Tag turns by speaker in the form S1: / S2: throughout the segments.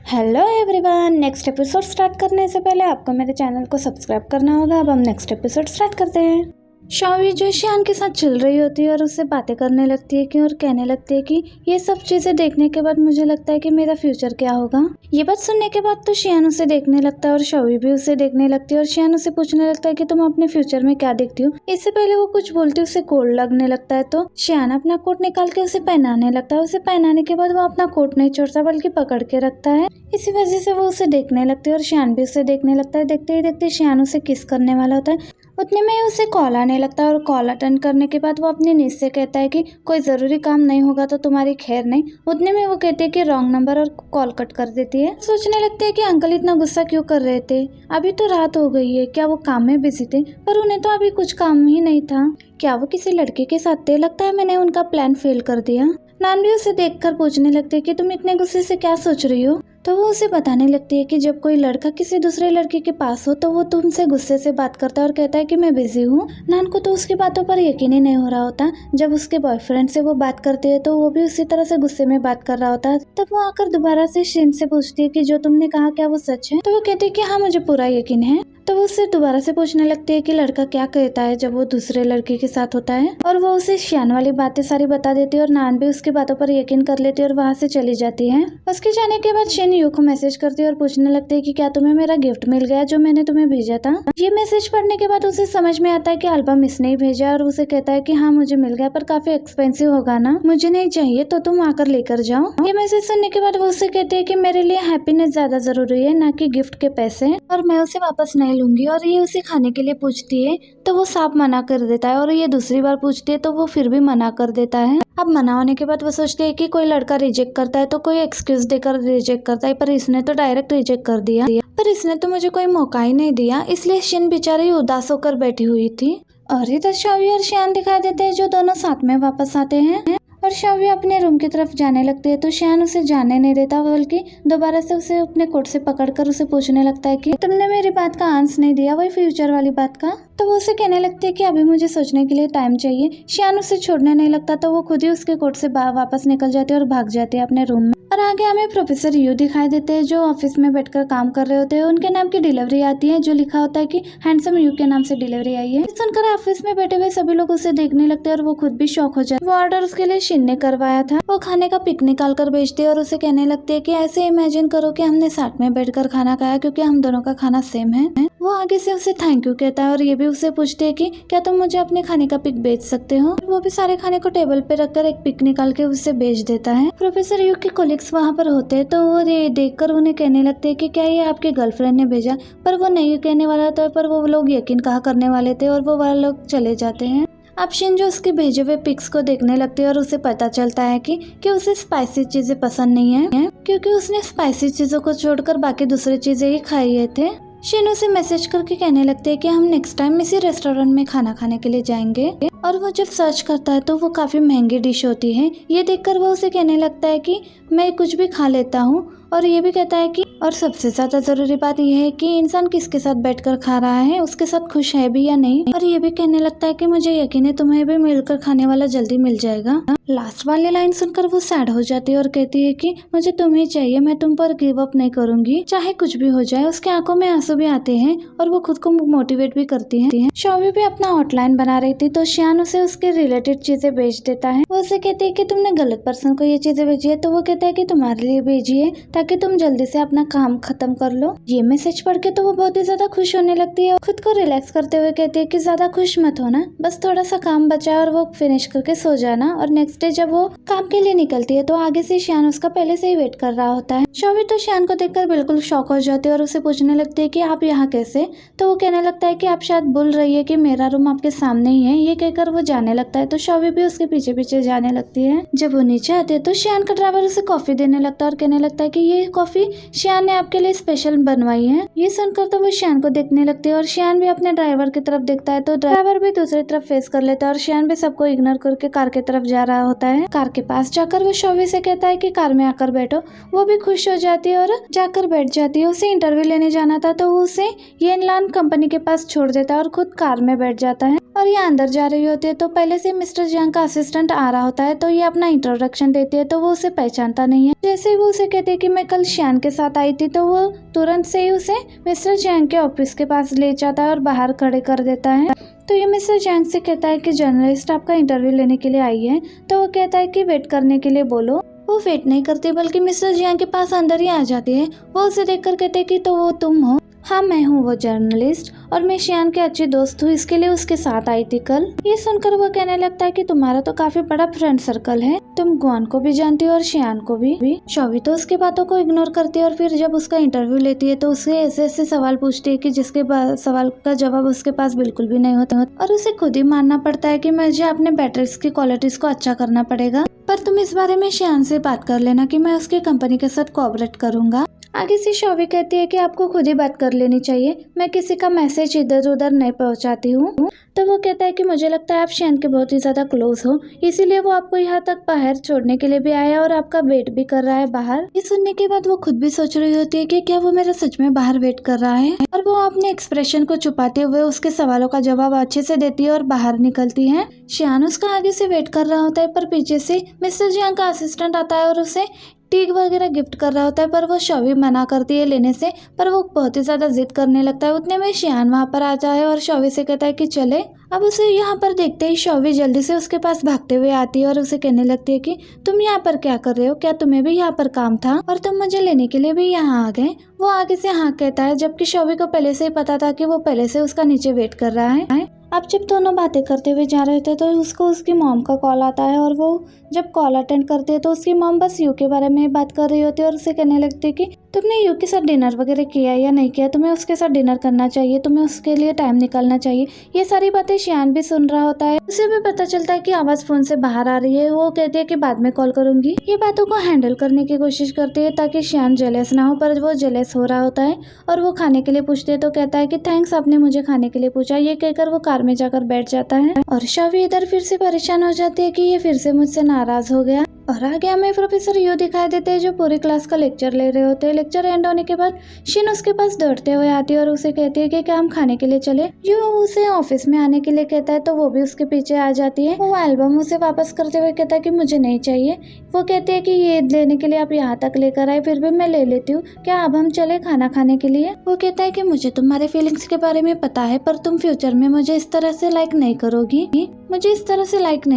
S1: Hello everyone, next episode start करने से पहले आपको मेरे चैनल को सब्सक्राइब करना होगा। अब हम नेक्स्ट एपिसोड स्टार्ट करते हैं। शावी जो शियान के साथ चल रही होती है और उससे बातें करने लगती है कि और कहने लगती है कि ये सब चीज़ें देखने के बाद मुझे लगता है कि मेरा फ्यूचर क्या होगा। ये बात सुनने के बाद तो शियान उसे देखने लगता है और शावी भी उसे देखने लगती है और शियान उसे पूछने लगता है कि तुम अपने फ्यूचर में क्या देखती हो। इससे पहले वो कुछ बोलती है उसे कोट लगने लगता है तो शियान अपना कोट निकाल के उसे पहनाने लगता है। उसे पहनाने के बाद वो अपना कोट नहीं छोड़ता बल्कि पकड़ के रखता है। इसी वजह से वो उसे देखने लगती है और शियान भी उसे देखने लगता है। देखते ही देखते शियान उसे किस करने वाला होता है। उतने में उसे कॉल आने लगता है और कॉल अटेंड करने के बाद वो अपनी नीज से कहता है कि कोई ज़रूरी काम नहीं होगा तो तुम्हारी खैर नहीं। उतने में वो कहती है कि रॉन्ग नंबर और कॉल कट कर देती है। सोचने लगते हैं कि अंकल इतना गुस्सा क्यों कर रहे थे। अभी तो रात हो गई है, क्या वो काम में बिजी थे? पर उन्हें तो अभी कुछ काम ही नहीं था। क्या वो किसी लड़के के साथ थे? लगता है मैंने उनका प्लान फेल कर दिया। नानवी उसे देखकर पूछने लगती है कि तुम इतने गुस्से से क्या सोच रही हो? तो वो उसे बताने लगती है कि जब कोई लड़का किसी दूसरे लड़के के पास हो तो वो तुमसे गुस्से से बात करता है और कहता है कि मैं बिजी हूँ। नान को तो उसकी बातों पर यकीन ही नहीं हो रहा होता। जब उसके बॉयफ्रेंड से वो बात करती है तो वो भी उसी तरह से गुस्से में बात कर रहा होता है। तब वो आकर दोबारा से शिन से पूछती है कि जो तुमने कहा क्या वो सच है? तो वो कहती है कि हाँ, मुझे पूरा यकीन है। तो वो उससे दोबारा से पूछने लगती है कि लड़का क्या कहता है जब वो दूसरे लड़के के साथ होता है, और वो उसे शियान वाली बातें सारी बता देती है और नान भी उसकी बातों पर यकीन कर लेती है और वहाँ से चली जाती है। उसके जाने के बाद शिन यू को मैसेज करती है और पूछने लगती है कि क्या तुम्हें मेरा गिफ्ट मिल गया जो मैंने तुम्हें भेजा था। ये मैसेज पढ़ने के बाद उसे समझ में आता है कि एल्बम इसने ही भेजा और उसे कहता है कि हाँ मुझे मिल गया, पर काफी एक्सपेंसिव होगा ना, मुझे नहीं चाहिए तो तुम आकर लेकर जाओ। ये मैसेज सुनने के बाद वो उसे कहती है कि मेरे लिए हैप्पीनेस ज्यादा जरूरी है ना कि गिफ्ट के पैसे, और मैं उसे वापस नहीं लूंगी। और ये उसे खाने के लिए पूछती है तो वो साफ मना कर देता है और ये दूसरी बार पूछती है तो वो फिर भी मना कर देता है। अब मना होने के बाद वो सोचती है कि कोई लड़का रिजेक्ट करता है तो कोई एक्सक्यूज देकर रिजेक्ट करता है, पर इसने तो डायरेक्ट रिजेक्ट कर दिया। पर इसने तो मुझे कोई मौका ही नहीं दिया, इसलिए शिन बेचारी उदास होकर बैठी हुई थी। और इधर शावी और शियान दिखाई देते हैं जो दोनों साथ में वापस आते हैं और शावी अपने रूम की तरफ जाने लगती है तो शियान उसे जाने नहीं देता, बल्कि दोबारा से उसे अपने कोट से पकड़कर उसे पूछने लगता है कि तुमने मेरी बात का आंसर नहीं दिया, वही फ्यूचर वाली बात का। तो वो उसे कहने लगती है कि अभी मुझे सोचने के लिए टाइम चाहिए। शियान उसे छोड़ने नहीं लगता तो वो खुद ही उसके कोट से वापस निकल जाती है और भाग जाती है अपने रूम में। और आगे हमें प्रोफेसर यू दिखाई देते हैं जो ऑफिस में बैठकर काम कर रहे होते हैं। उनके नाम की डिलीवरी आती है जो लिखा होता है कि हैंडसम यू के नाम से डिलीवरी आई है। सुनकर ऑफिस में बैठे हुए सभी लोग उसे देखने लगते हैं और वो खुद भी शॉक हो जाते। वो ऑर्डर उसके लिए शिन ने करवाया था। वो खाने का पिक निकाल कर बेचते हैं और उसे कहने लगते है कि ऐसे इमेजिन करो कि हमने साथ में बैठकर खाना खाया क्योंकि हम दोनों का खाना सेम है। वो आगे से उसे थैंक यू कहता है और ये भी उसे पूछते है कि क्या तुम मुझे अपने खाने का पिक बेच सकते हो। वो भी सारे खाने को टेबल पे रखकर एक पिक निकाल के उसे बेच देता है। प्रोफेसर यू के कोलिग्स वहाँ पर होते हैं तो वो देखकर उन्हें कहने लगते हैं कि क्या ये आपके गर्लफ्रेंड ने भेजा, पर वो नहीं कहने वाला था, पर वो लोग यकीन कहा करने वाले थे और वो वाले लोग चले जाते हैं। अब शिन जो उसके भेजे हुए पिक्स को देखने लगती है और उसे पता चलता है कि उसे स्पाइसी चीजें पसंद नहीं है क्योंकि उसने स्पाइसी चीजों को छोड़कर बाकी दूसरी चीजें ही खाई थे। शिन उसे मैसेज करके कहने लगते हैं कि हम नेक्स्ट टाइम इसी रेस्टोरेंट में खाना खाने के लिए जाएंगे। और वो जब सर्च करता है तो वो काफी महंगी डिश होती है। ये देखकर वो उसे कहने लगता है कि मैं कुछ भी खा लेता हूँ, और ये भी कहता है कि और सबसे ज्यादा जरूरी बात यह है कि इंसान किसके साथ बैठकर खा रहा है, उसके साथ खुश है भी या नहीं। और ये भी कहने लगता है कि मुझे यकीन है तुम्हें भी मिलकर खाने वाला जल्दी मिल जाएगा। लास्ट वाली लाइन सुनकर वो सैड हो जाती है और कहती है कि मुझे तुम्हें चाहिए, मैं तुम पर गिव अप नहीं करूंगी चाहे कुछ भी हो जाए। उसके आंखों में आंसू भी आते हैं और वो खुद को मोटिवेट भी करती है। शावी भी अपना आउटलाइन बना रही थी तो शियान उसे उसके रिलेटेड चीजें भेज देता है। वो उसे कहती है कि तुमने गलत पर्सन को ये चीजें भेजी है, तो वो कहता है कि तुम्हारे लिए भेजी है ताकि तुम जल्दी से अपना काम खत्म कर लो। ये मैसेज पढ़ के तो वो बहुत ही ज्यादा खुश होने लगती है और खुद को रिलैक्स करते हुए कहती है कि ज्यादा खुश मत होना, बस थोड़ा सा काम बचा है और वो फिनिश करके सो जाना। और नेक्स्ट डे जब वो काम के लिए निकलती है तो आगे से शियान उसका पहले से ही वेट कर रहा होता है। शावी तो शियान को देखकर बिल्कुल शॉक हो जाती है और उसे पूछने लगती है कि आप यहाँ कैसे। तो वो कहने लगता है कि आप शायद भूल रही है कि मेरा रूम आपके सामने ही है। ये कहकर वो जाने लगता है तो शावी भी उसके पीछे पीछे जाने लगती है। जब वो नीचे आते हैं तो शियान का ड्राइवर उसे कॉफी देने लगता है और कहने लगता है कि ये कॉफी शियान ने आपके लिए स्पेशल बनवाई है। ये सुनकर तो वो शियान को देखने लगती है और शियान भी अपने ड्राइवर की तरफ देखता है तो ड्राइवर भी दूसरी तरफ फेस कर लेता है और शियान भी सबको इग्नोर करके कार की तरफ जा रहा होता है। कार के पास जाकर वो शावी से कहता है कि कार में आकर बैठो। वो भी खुश हो जाती है और जाकर बैठ जाती है। उसे इंटरव्यू लेने जाना था तो वो उसे येनलान कंपनी के पास छोड़ देता है और खुद कार में बैठ जाता है। और ये अंदर जा रही होती है तो पहले से मिस्टर जियांग का असिस्टेंट आ रहा होता है तो ये अपना इंट्रोडक्शन देती है तो वो उसे पहचानता नहीं है। जैसे ही वो उसे कहती है कि मैं कल शियान के साथ आई थी तो वो तुरंत से ही उसे मिस्टर जियांग के ऑफिस के पास ले जाता है और बाहर खड़े कर देता है। तो ये मिस्टर जियांग से कहता है कि जर्नलिस्ट आपका इंटरव्यू लेने के लिए आई है। तो वो कहता है कि वेट करने के लिए बोलो। वो वेट नहीं करती बल्कि मिस्टर जियांग के पास अंदर ही आ जाती है। वो उसे देखकर कहते हैं कि तो वो तुम हो? हाँ मैं हूँ वो जर्नलिस्ट और मैं शियान की अच्छी दोस्त हूँ, इसके लिए उसके साथ आई थी कल। ये सुनकर वो कहने लगता है कि तुम्हारा तो काफी बड़ा फ्रेंड सर्कल है, तुम ग्वान को भी जानती हो और शियान को भी। शॉवी तो उसकी बातों को इग्नोर करती है और फिर जब उसका इंटरव्यू लेती है तो उससे ऐसे ऐसे सवाल पूछती है कि जिसके सवाल का जवाब उसके पास बिल्कुल भी नहीं होता और उसे खुद ही मानना पड़ता है कि मुझे अपने बैटरीज की क्वालिटीज को अच्छा करना पड़ेगा। पर तुम इस बारे में शियान से बात कर लेना कि मैं उसकी कंपनी के साथ कोऑपरेट करूंगा। आगे से शॉवी कहती है कि आपको खुद ही बात कर लेनी चाहिए, मैं किसी का मैसेज इधर उधर नहीं पहुंचाती हूँ। तो वो कहता है कि मुझे लगता है आप शियान के बहुत ही ज्यादा क्लोज हो, इसीलिए वो आपको यहाँ तक बाहर छोड़ने के लिए भी आया और आपका वेट भी कर रहा है बाहर। ये सुनने के बाद वो खुद भी सोच रही होती है कि क्या वो मेरा सच में बाहर वेट कर रहा है, और वो अपने एक्सप्रेशन को छुपाते हुए उसके सवालों का जवाब अच्छे से देती है और बाहर निकलती है। शियान उसका आगे से वेट कर रहा होता है पर पीछे से मिस्टर जियांग का असिस्टेंट आता है और उसे टीक वगैरह गिफ्ट कर रहा होता है, पर वो शॉवी मना करती है लेने से। पर वो बहुत ही ज्यादा जिद करने लगता है। उतने में शियान वहाँ पर आ जाए और शॉवी से कहता है कि चले। अब उसे यहाँ पर देखते ही शॉवी जल्दी से उसके पास भागते हुए आती है और उसे कहने लगती है कि तुम यहाँ पर क्या कर रहे हो, क्या तुम्हें भी यहाँ पर काम था और तुम मुझे लेने के लिए भी यहाँ आ गए। वो आगे से हाँ कहता है जबकि शॉवी को पहले से ही पता था कि वो पहले से उसका नीचे वेट कर रहा है। अब जब दोनों बातें करते हुए जा रहे थे तो उसको उसकी मॉम का कॉल आता है और वो जब कॉल अटेंड करती है तो उसकी मॉम बस यू के बारे में बात कर रही होती है और उसे कहने लगती है कि तुमने यू के साथ डिनर वगैरह किया या नहीं किया, तुम्हें उसके साथ डिनर करना चाहिए, तुम्हें उसके लिए टाइम निकालना चाहिए। ये सारी बातें शियान भी सुन रहा होता है। उसे भी पता चलता है कि आवाज फोन से बाहर आ रही है। वो कहती है कि बाद में कॉल करूंगी। ये बातों को हैंडल करने की कोशिश करती है ताकि शियान जेलस ना हो, पर वो जेलस हो रहा होता है और वो खाने के लिए पूछती है तो कहता है कि थैंक्स, आपने मुझे खाने के लिए पूछा। ये कहकर वो कार में जाकर बैठ जाता है और शॉवी इधर फिर से परेशान हो जाती है कि ये फिर से मुझसे नाराज हो गया। और आगे हमें प्रोफेसर यू दिखाई देते हैं जो पूरी क्लास का लेक्चर ले रहे होते हैं। लेक्चर एंड होने के बाद शिन उसके पास दौड़ते हुए आती है और उसे कहती है कि क्या हम खाने के लिए चले। यू उसे ऑफिस में आने के लिए कहता है तो वो भी उसके पीछे आ जाती है। वो एल्बम उसे वापस करते हुए कहता है कि मुझे नहीं चाहिए। वो कहती है कि ये लेने के लिए आप यहाँ तक लेकर आए, फिर भी मैं ले लेती हूँ, क्या अब हम चले खाना खाने के लिए। वो कहता है कि मुझे तुम्हारे फीलिंग्स के बारे में पता है, पर तुम फ्यूचर में मुझे इस तरह से लाइक नहीं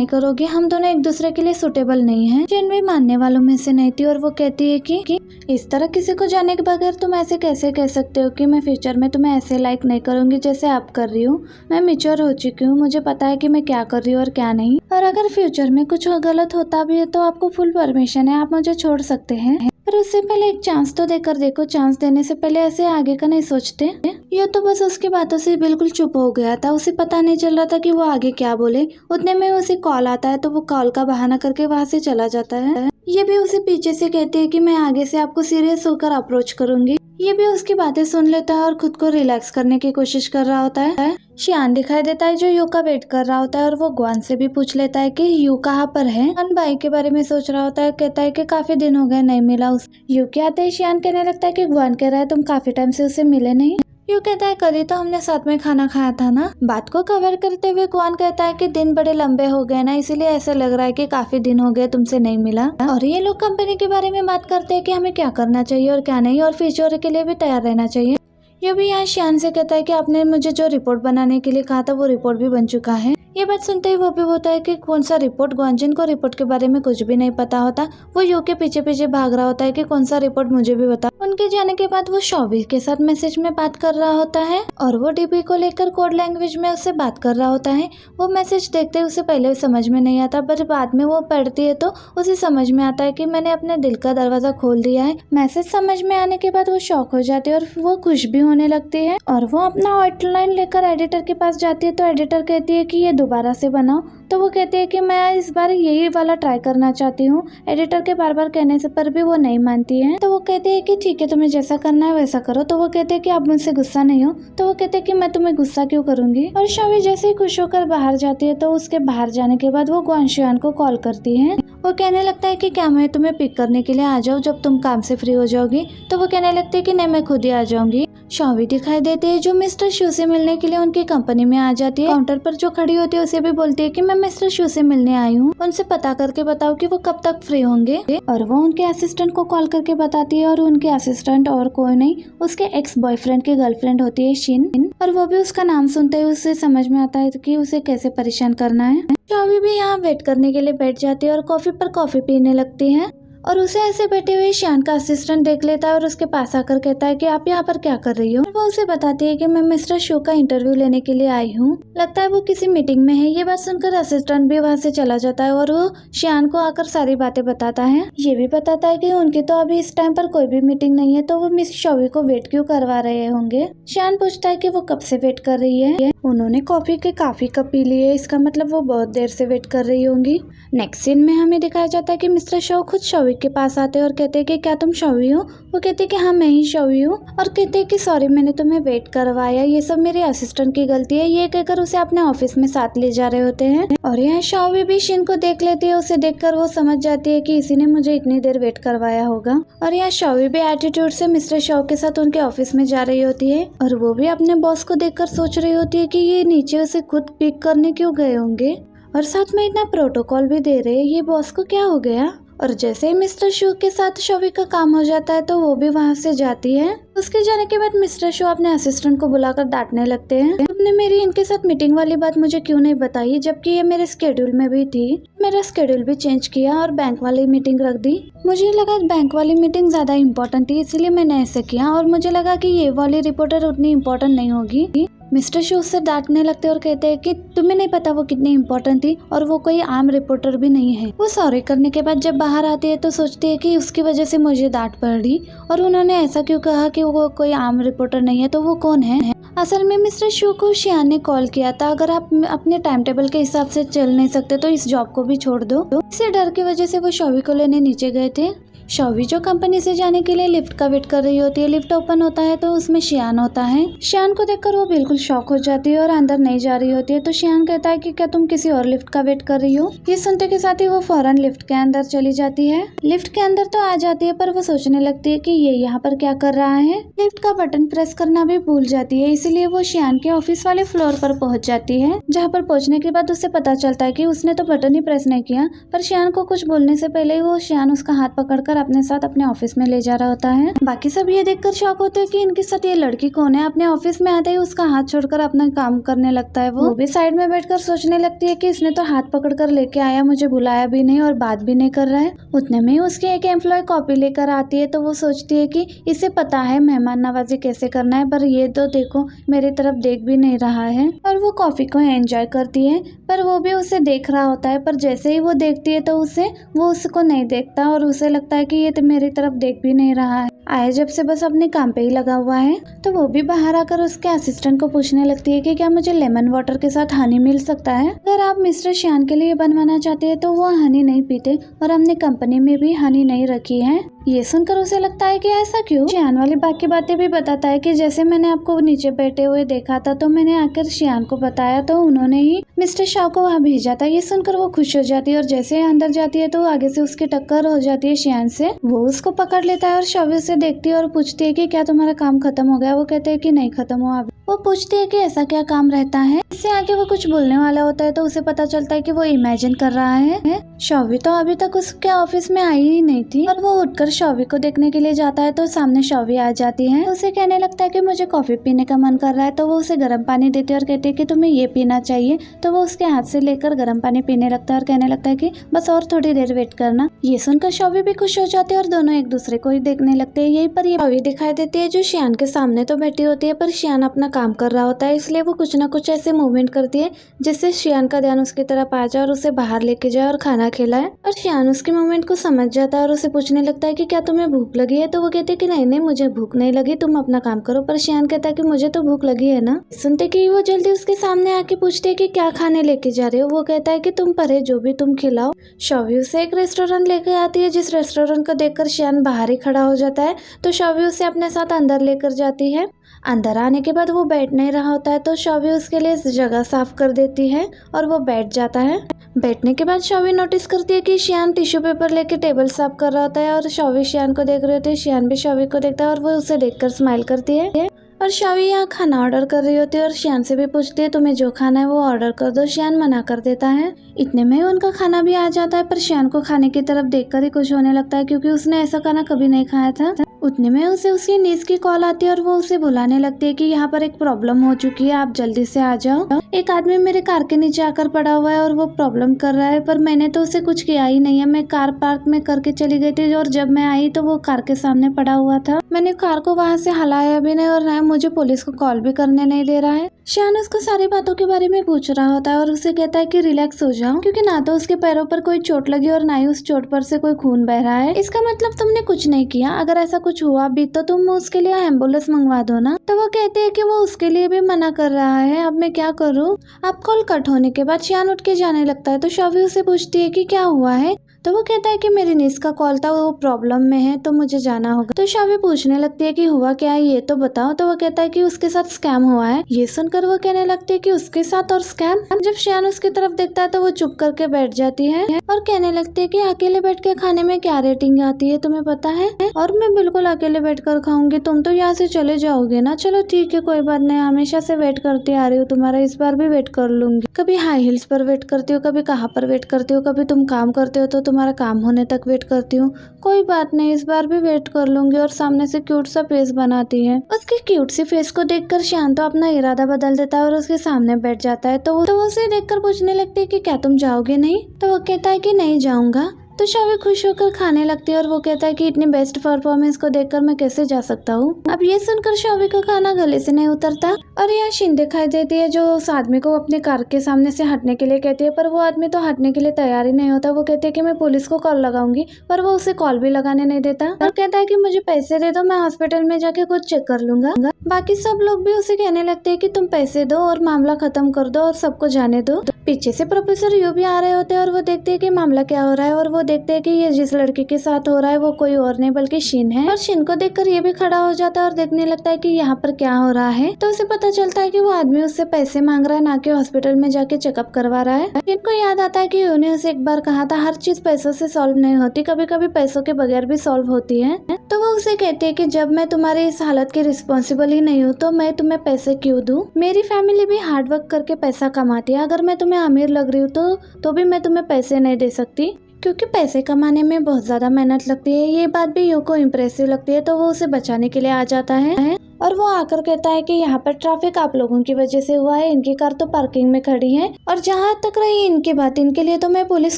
S1: करोगी, हम दोनों एक दूसरे के लिए सुटेबल नहीं है। जिन भी मानने वालों में से नहीं थी और वो कहती है कि इस तरह किसी को जाने के बगैर तुम ऐसे कैसे कह सकते हो कि मैं फ्यूचर में तुम्हें ऐसे लाइक नहीं करूंगी जैसे आप कर रही हूँ। मैं मैच्योर हो चुकी हूँ, मुझे पता है कि मैं क्या कर रही हूँ और क्या नहीं, और अगर फ्यूचर में कुछ गलत होता भी है तो आपको फुल परमिशन है, आप मुझे छोड़ सकते हैं, पर उससे पहले एक चांस तो देकर देखो। चांस देने से पहले ऐसे आगे का नहीं सोचते। ये तो बस उसकी बातों से बिल्कुल चुप हो गया था, उसे पता नहीं चल रहा था कि वो आगे क्या बोले। उतने में उसे कॉल आता है तो वो कॉल का बहाना करके वहाँ से चला जाता है। ये भी उसे पीछे से कहती है कि मैं आगे से आपको सीरियस होकर अप्रोच करूंगी। ये भी उसकी बातें सुन लेता है और खुद को रिलैक्स करने की कोशिश कर रहा होता है। शियान दिखाई देता है जो यू का वेट कर रहा होता है और वो ग्वान से भी पूछ लेता है कि यू कहाँ पर है। ग्वान भाई के बारे में सोच रहा होता है, कहता है कि काफी दिन हो गए नहीं मिला उस। यू के आते ही शियान कहने लगता है कि ग्वान कह रहा है तुम काफी टाइम से उसे मिले नहीं। यू कहता है कल ही तो हमने साथ में खाना खाया था ना। बात को कवर करते हुए ग्वान कहता है कि दिन बड़े लंबे हो गए ना, इसीलिए ऐसा लग रहा है कि काफी दिन हो गए तुमसे नहीं मिला। और ये लोग कंपनी के बारे में बात करते हैं कि हमें क्या करना चाहिए और क्या नहीं, और फ्यूचर के लिए भी तैयार रहना चाहिए। ये भी यहाँ शियान से कहता है कि आपने मुझे जो रिपोर्ट बनाने के लिए कहा था वो रिपोर्ट भी बन चुका है। ये बात सुनते ही वो भी होता है कि कौन सा रिपोर्ट। ग्वानजिन को रिपोर्ट के बारे में कुछ भी नहीं पता होता। वो यू के पीछे पीछे भाग रहा होता है कि कौन सा रिपोर्ट मुझे भी बता। उनके जाने के बाद वो शॉवी के साथ मैसेज में बात कर रहा होता है और वो डीबी को लेकर कोड लैंग्वेज में उससे बात कर रहा होता है। वो मैसेज देखते उसे पहले समझ में नहीं आता, पर बाद में वो पढ़ती है तो उसे समझ में आता है कि मैंने अपने दिल का दरवाजा खोल दिया है। मैसेज समझ में आने के बाद वो शॉक हो जाती है और वो खुश भी होने लगती है और वो अपना आउटलाइन लेकर एडिटर के पास जाती है। तो एडिटर कहती है कि ये दोबारा से बनाओ। तो वो कहती है कि मैं इस बार यही वाला ट्राई करना चाहती हूँ। एडिटर के बार बार कहने से पर भी वो नहीं मानती है। तो वो कहती है कि ठीक है, तुम्हें जैसा करना है वैसा करो। तो वो कहते हैं कि आप मुझसे गुस्सा नहीं हो। तो वो कहते हैं कि मैं तुम्हें गुस्सा क्यों करूंगी। और शॉवी जैसे ही खुश होकर बाहर जाती है तो उसके बाहर जाने के बाद वो ग्वान शियान को कॉल करती है। वो कहने लगता है कि क्या मैं तुम्हें पिक करने के लिए आ जाऊँ जब तुम काम से फ्री हो जाओगी। तो वो कहने लगती है कि नहीं, मैं खुद ही आ जाऊंगी। शॉवी दिखाई देती है जो मिस्टर शू से मिलने के लिए उनकी कंपनी में आ जाती है। काउंटर पर जो खड़ी होती है उसे भी बोलती है कि मैं मिस्टर शू से मिलने आई हूँ, उनसे पता करके बताओ कि वो कब तक फ्री होंगे। और वो उनके असिस्टेंट को कॉल करके बताती है और उनके असिस्टेंट और कोई नहीं उसके एक्स बॉयफ्रेंड की गर्लफ्रेंड होती है शिन। और वो भी उसका नाम सुनते ही उसे समझ में आता है कि उसे कैसे परेशान करना है। शॉवी भी यहाँ वेट करने के लिए बैठ जाती है और कॉफी पर कॉफी पीने लगती है और उसे ऐसे बैठे हुए शियान का असिस्टेंट देख लेता है और उसके पास आकर कहता है कि आप यहाँ पर क्या कर रही हो। वो उसे बताती है कि मैं मिस्टर शू का इंटरव्यू लेने के लिए आई हूँ। लगता है वो किसी मीटिंग में है। ये बात सुनकर असिस्टेंट भी वहाँ से चला जाता है और वो शियान को आकर सारी बातें बताता है। ये भी बताता है कि उनकी तो अभी इस टाइम पर कोई भी मीटिंग नहीं है, तो वो मिस शॉवी को वेट क्यों करवा रहे होंगे। शियान पूछता है कि वो कब से वेट कर रही है। उन्होंने कॉफी के काफी कप पी लिए, इसका मतलब वो बहुत देर से वेट कर रही होंगी। नेक्स्ट सीन में हमें दिखाया जाता है कि मिस्टर शॉ खुद शॉवी के पास आते हैं और कहते हैं कि क्या तुम शॉवी हो। वो कहते हैं कि हाँ मैं ही शॉवी हूँ और कहते हैं कि सॉरी मैंने तुम्हें वेट करवाया, ये सब मेरे असिस्टेंट की गलती है। ये कहकर उसे अपने ऑफिस में साथ ले जा रहे होते हैं। और यहाँ शॉवी भी शिन को देख लेती है। उसे देखकर वो समझ जाती है कि इसी ने मुझे इतनी देर वेट करवाया होगा। और यहाँ शॉवी भी एटीट्यूड से मिस्टर शॉ के साथ उनके ऑफिस में जा रही होती है और वो भी अपने बॉस को देखकर सोच रही होती है कि ये नीचे उसे खुद पिक करने क्यों गए होंगे और साथ में इतना प्रोटोकॉल भी दे रहे हैं, ये बॉस को क्या हो गया। और जैसे ही मिस्टर शू के साथ शॉवी का काम हो जाता है तो वो भी वहाँ से जाती है। उसके जाने के बाद मिस्टर शू अपने असिस्टेंट को बुलाकर डांटने लगते हैं, तुमने मेरी इनके साथ मीटिंग वाली बात मुझे क्यों नहीं बताई, जबकि ये मेरे स्केड्यूल में भी थी। मेरा स्केड्यूल भी चेंज किया और बैंक वाली मीटिंग रख दी। मुझे लगा बैंक वाली मीटिंग ज्यादा इम्पोर्टेंट थी, इसीलिए मैंने ऐसे किया और मुझे लगा कि ये वाली रिपोर्टर उतनी इम्पोर्टेंट नहीं होगी। मिस्टर शू उससे डांटने लगते और कहते हैं कि तुम्हें नहीं पता वो कितनी इम्पोर्टेंट थी और वो कोई आम रिपोर्टर भी नहीं है। वो सॉरी करने के बाद जब बाहर आती है तो सोचती है कि उसकी वजह से मुझे डांट पड़ी और उन्होंने ऐसा क्यों कहा कि वो कोई आम रिपोर्टर नहीं है, तो वो कौन है। असल में मिस्टर शू को शियान ने कॉल किया था, अगर आप अपने टाइम टेबल के हिसाब से चल नहीं सकते तो इस जॉब को भी छोड़ दो। इसी डर की वजह से वो शॉवी को लेने नीचे गए थे। शॉवी जो कंपनी से जाने के लिए लिफ्ट का वेट कर रही होती है। लिफ्ट ओपन होता है तो उसमें शियान होता है। शियान को देखकर वो बिल्कुल शॉक हो जाती है और अंदर नहीं जा रही होती है। तो शियान कहता है कि क्या तुम किसी और लिफ्ट का वेट कर रही हो। ये सुनते के साथ ही वो फौरन लिफ्ट के अंदर चली जाती है। लिफ्ट के अंदर तो आ जाती है पर वो सोचने लगती है कि ये यहाँ पर क्या कर रहा है। लिफ्ट का बटन प्रेस करना भी भूल जाती है, इसीलिए वो शियान के ऑफिस वाले फ्लोर पर पहुंच जाती है, जहाँ पर पहुंचने के बाद उसे पता चलता है कि उसने तो बटन ही प्रेस नहीं किया। पर शियान को कुछ बोलने से पहले ही वो शियान उसका हाथ पकड़कर अपने साथ अपने ऑफिस में ले जा रहा होता है। बाकी सब ये देखकर शॉक होते हैं कि इनके साथ ये लड़की कौन है। अपने ऑफिस में आते ही उसका हाथ छोड़कर अपना काम करने लगता है। वो भी साइड में बैठकर सोचने लगती है कि इसने तो हाथ पकड़कर लेके आया, मुझे बुलाया भी नहीं और बात भी नहीं कर रहा है। उतने में ही उसकी एक एम्प्लॉय कॉपी लेकर आती है तो वो सोचती है कि इसे पता है मेहमान नवाजी कैसे करना है, पर ये तो देखो मेरी तरफ देख भी नहीं रहा है। और वो कॉफी को एंजॉय करती है पर वो भी उसे देख रहा होता है, पर जैसे ही वो देखती है तो वो उसको नहीं देखता और उसे लगता है कि ये तो मेरी तरफ देख भी नहीं रहा है। आया जब से बस अपने काम पे ही लगा हुआ है। तो वो भी बाहर आकर उसके असिस्टेंट को पूछने लगती है कि क्या मुझे लेमन वाटर के साथ हनी मिल सकता है। अगर आप मिस्टर शियान के लिए बनवाना चाहते हैं तो वो हनी नहीं पीते और हमने कंपनी में भी हनी नहीं रखी है। ये सुनकर उसे लगता है कि ऐसा क्यों। शियान वाली बाकी बातें भी बताता है कि जैसे मैंने आपको नीचे बैठे हुए देखा था तो मैंने आकर शियान को बताया तो उन्होंने ही मिस्टर शाह को वहाँ भेजा था। ये सुनकर वो खुश हो जाती है और जैसे अंदर जाती है तो आगे से उसकी टक्कर हो जाती है शियान से। वो उसको पकड़ लेता है और शॉवी से देखती है और पूछती है कि क्या तुम्हारा काम खत्म हो गया। वो कहते हैं कि नहीं खत्म हुआ। वो पूछती है कि ऐसा क्या काम रहता है। इससे आगे वो कुछ बोलने वाला होता है तो उसे पता चलता है कि वो इमेजिन कर रहा है। शॉवी तो अभी तक उसके ऑफिस में आई ही नहीं थी और वो उठकर शॉवी को देखने के लिए जाता है तो सामने शॉवी आ जाती है। उसे कहने लगता है कि मुझे कॉफी पीने का मन कर रहा है। तो वो उसे गर्म पानी देती है और कहती है कि तुम्हें ये पीना चाहिए। तो वो उसके हाथ से लेकर गर्म पानी पीने लगता है और कहने लगता है कि बस और थोड़ी देर वेट करना। ये सुनकर शॉवी भी खुश हो जाती है और दोनों एक दूसरे को ही देखने लगते हैं। यही पर ये शॉवी दिखाई देती है जो शियान के सामने तो बैठी होती है पर शियान अपना काम कर रहा होता है, इसलिए वो कुछ ना कुछ ऐसे मूवमेंट करती है जिससे शियान का ध्यान उसकी तरफ आ जाए और उसे बाहर लेके जाए और खाना खिलाए। और शियान उसके मूवमेंट को समझ जाता है और उसे पूछने लगता है कि क्या तुम्हें भूख लगी है। तो वो कहती है कि नहीं नहीं मुझे भूख नहीं लगी, तुम अपना काम करो। पर शियान कहता है कि मुझे तो भूख लगी है ना। सुनते कि वो जल्दी उसके सामने आके पूछती है कि क्या खाने लेके जा रहे हो। वो कहता है कि तुम परे जो भी तुम खिलाओ। शॉवी उसे एक रेस्टोरेंट लेकर आती है जिस रेस्टोरेंट को देखकर शियान बाहर ही खड़ा हो जाता है। तो शॉवी उसे अपने साथ अंदर लेकर जाती है। अंदर आने के बाद वो बैठ नहीं रहा होता है तो शॉवी उसके लिए जगह साफ कर देती है और वो बैठ जाता है। बैठने के बाद शॉवी नोटिस करती है कि शियान टिश्यू पेपर लेके टेबल साफ कर रहा होता है और शॉवी शियान को देख रही होती है। शियान भी शॉवी को देखता है और वो उसे देखकर स्माइल करती है। और शावी यहाँ खाना ऑर्डर कर रही होती है और शियान से भी पूछती है तुम्हें जो खाना है वो ऑर्डर कर दो। शियान मना कर देता है। इतने में उनका खाना भी आ जाता है, पर शियान को खाने की तरफ देखकर ही कुछ होने लगता है क्योंकि उसने ऐसा खाना कभी नहीं खाया था। उतने में उसे उसकी नीस की कॉल आती है और वो उसे बुलाने लगती है कि यहाँ पर एक प्रॉब्लम हो चुकी है, आप जल्दी से आ जाओ। एक आदमी मेरे कार के नीचे आकर पड़ा हुआ है और वो प्रॉब्लम कर रहा है, पर मैंने तो उसे कुछ किया ही नहीं है। मैं कार पार्क में करके चली गई थी और जब मैं आई तो वो कार के सामने पड़ा हुआ था। मैंने कार को वहाँ से हलाया भी नहीं और ना मुझे पुलिस को कॉल भी करने नहीं दे रहा है। शियान उसको सारी बातों के बारे में पूछ रहा होता है और उसे कहता है कि रिलैक्स हो जाओ क्योंकि ना तो उसके पैरों पर कोई चोट लगी और ना ही उस चोट पर से कोई खून बह रहा है। इसका मतलब तुमने कुछ नहीं किया, अगर ऐसा कुछ हुआ भी तो तुम उसके लिए एम्बुलेंस मंगवा दो ना। तो वो कहते हैं कि वो उसके लिए भी मना कर रहा है, अब मैं क्या करूँ। अब कॉल कट होने के बाद शियान उठ के जाने लगता है तो शावी उसे पूछती है कि क्या हुआ है। तो वो कहता है कि मेरी निस का कॉल था, वो प्रॉब्लम में है तो मुझे जाना होगा। तो शावी पूछने लगती है कि हुआ क्या है ये तो बताओ। तो वो कहता है कि उसके साथ स्कैम हुआ है। ये सुनकर वो कहने लगती है कि उसके साथ और स्कैम। जब शियान उसकी तरफ देखता है तो वो चुप करके बैठ जाती है और कहने लगती है कि अकेले बैठ के खाने में क्या रेटिंग आती है तुम्हें पता है, और मैं बिल्कुल अकेले बैठ कर खाऊंगी, तुम तो यहाँ से चले जाओगे ना। चलो ठीक है कोई बात नहीं, हमेशा से वेट करती आ रही हूँ तुम्हारा, इस बार भी वेट कर लूंगी। कभी हाई हिल्स पर वेट करती हूँ, कभी कहाँ पर वेट करती हूँ, कभी तुम काम करते हो तो तुम्हारा काम होने तक वेट करती हूँ। कोई बात नहीं, इस बार भी वेट कर लूंगी। और सामने से क्यूट सा फेस बनाती है। उसके क्यूट सी फेस को देखकर शियान तो अपना इरादा बदल देता है और उसके सामने बैठ जाता है। तो वो उसे देखकर पूछने लगती है कि क्या तुम जाओगे नहीं। तो वो कहता है कि नहीं जाऊंगा। तो शावी खुश होकर खाने लगती है और वो कहता है कि इतनी बेस्ट परफॉर्मेंस को देखकर मैं कैसे जा सकता हूँ। अब ये सुनकर शावी का खाना गले से नहीं उतरता और यहाँ शिन दिखाई देती है जो उस आदमी को अपने कार के सामने से हटने के लिए कहती है, पर वो आदमी तो हटने के लिए तैयार ही नहीं होता। वो कहते है कि मैं पुलिस को कॉल लगाऊंगी, पर वो उसे कॉल भी लगाने नहीं देता और कहता है कि मुझे पैसे दे दो, मैं हॉस्पिटल में जाके कुछ चेक कर लूंगा। बाकी सब लोग भी उसे कहने लगते हैं कि तुम पैसे दो और मामला खत्म कर दो और सबको जाने दो। पीछे से प्रोफेसर यू भी आ रहे होते हैं और वो देखते हैं कि मामला क्या हो रहा है और वो देखते हैं कि ये जिस लड़की के साथ हो रहा है वो कोई और नहीं बल्कि शिन है। और शिन को देखकर ये भी खड़ा हो जाता है और देखने लगता है कि यहाँ पर क्या हो रहा है। तो उसे पता चलता है कि वो आदमी उससे पैसे मांग रहा है, ना कि हॉस्पिटल में जाके चेकअप करवा रहा है। शिन को याद आता है कि यू ने उसे एक बार कहा था हर चीज पैसों से सॉल्व नहीं होती, कभी कभी पैसों के बगैर भी सॉल्व होती है। तो वो उसे कहती है कि जब मैं तुम्हारी इस हालत की रिस्पॉन्सिबल ही नहीं हूँ तो मैं तुम्हें पैसे क्यों दूँ। मेरी फैमिली भी हार्ड वर्क करके पैसा कमाती है, अगर मैं तुम्हें अमीर लग रही हूँ तो भी मैं तुम्हें पैसे नहीं दे सकती क्योंकि पैसे कमाने में बहुत ज्यादा मेहनत लगती है। ये बात भी यू को इम्प्रेसिव लगती है तो वो उसे बचाने के लिए आ जाता है और वो आकर कहता है कि यहाँ पर ट्रैफिक आप लोगों की वजह से हुआ है, इनकी कार तो पार्किंग में खड़ी है और जहाँ तक रही इनकी बात, इनके लिए तो मैं पुलिस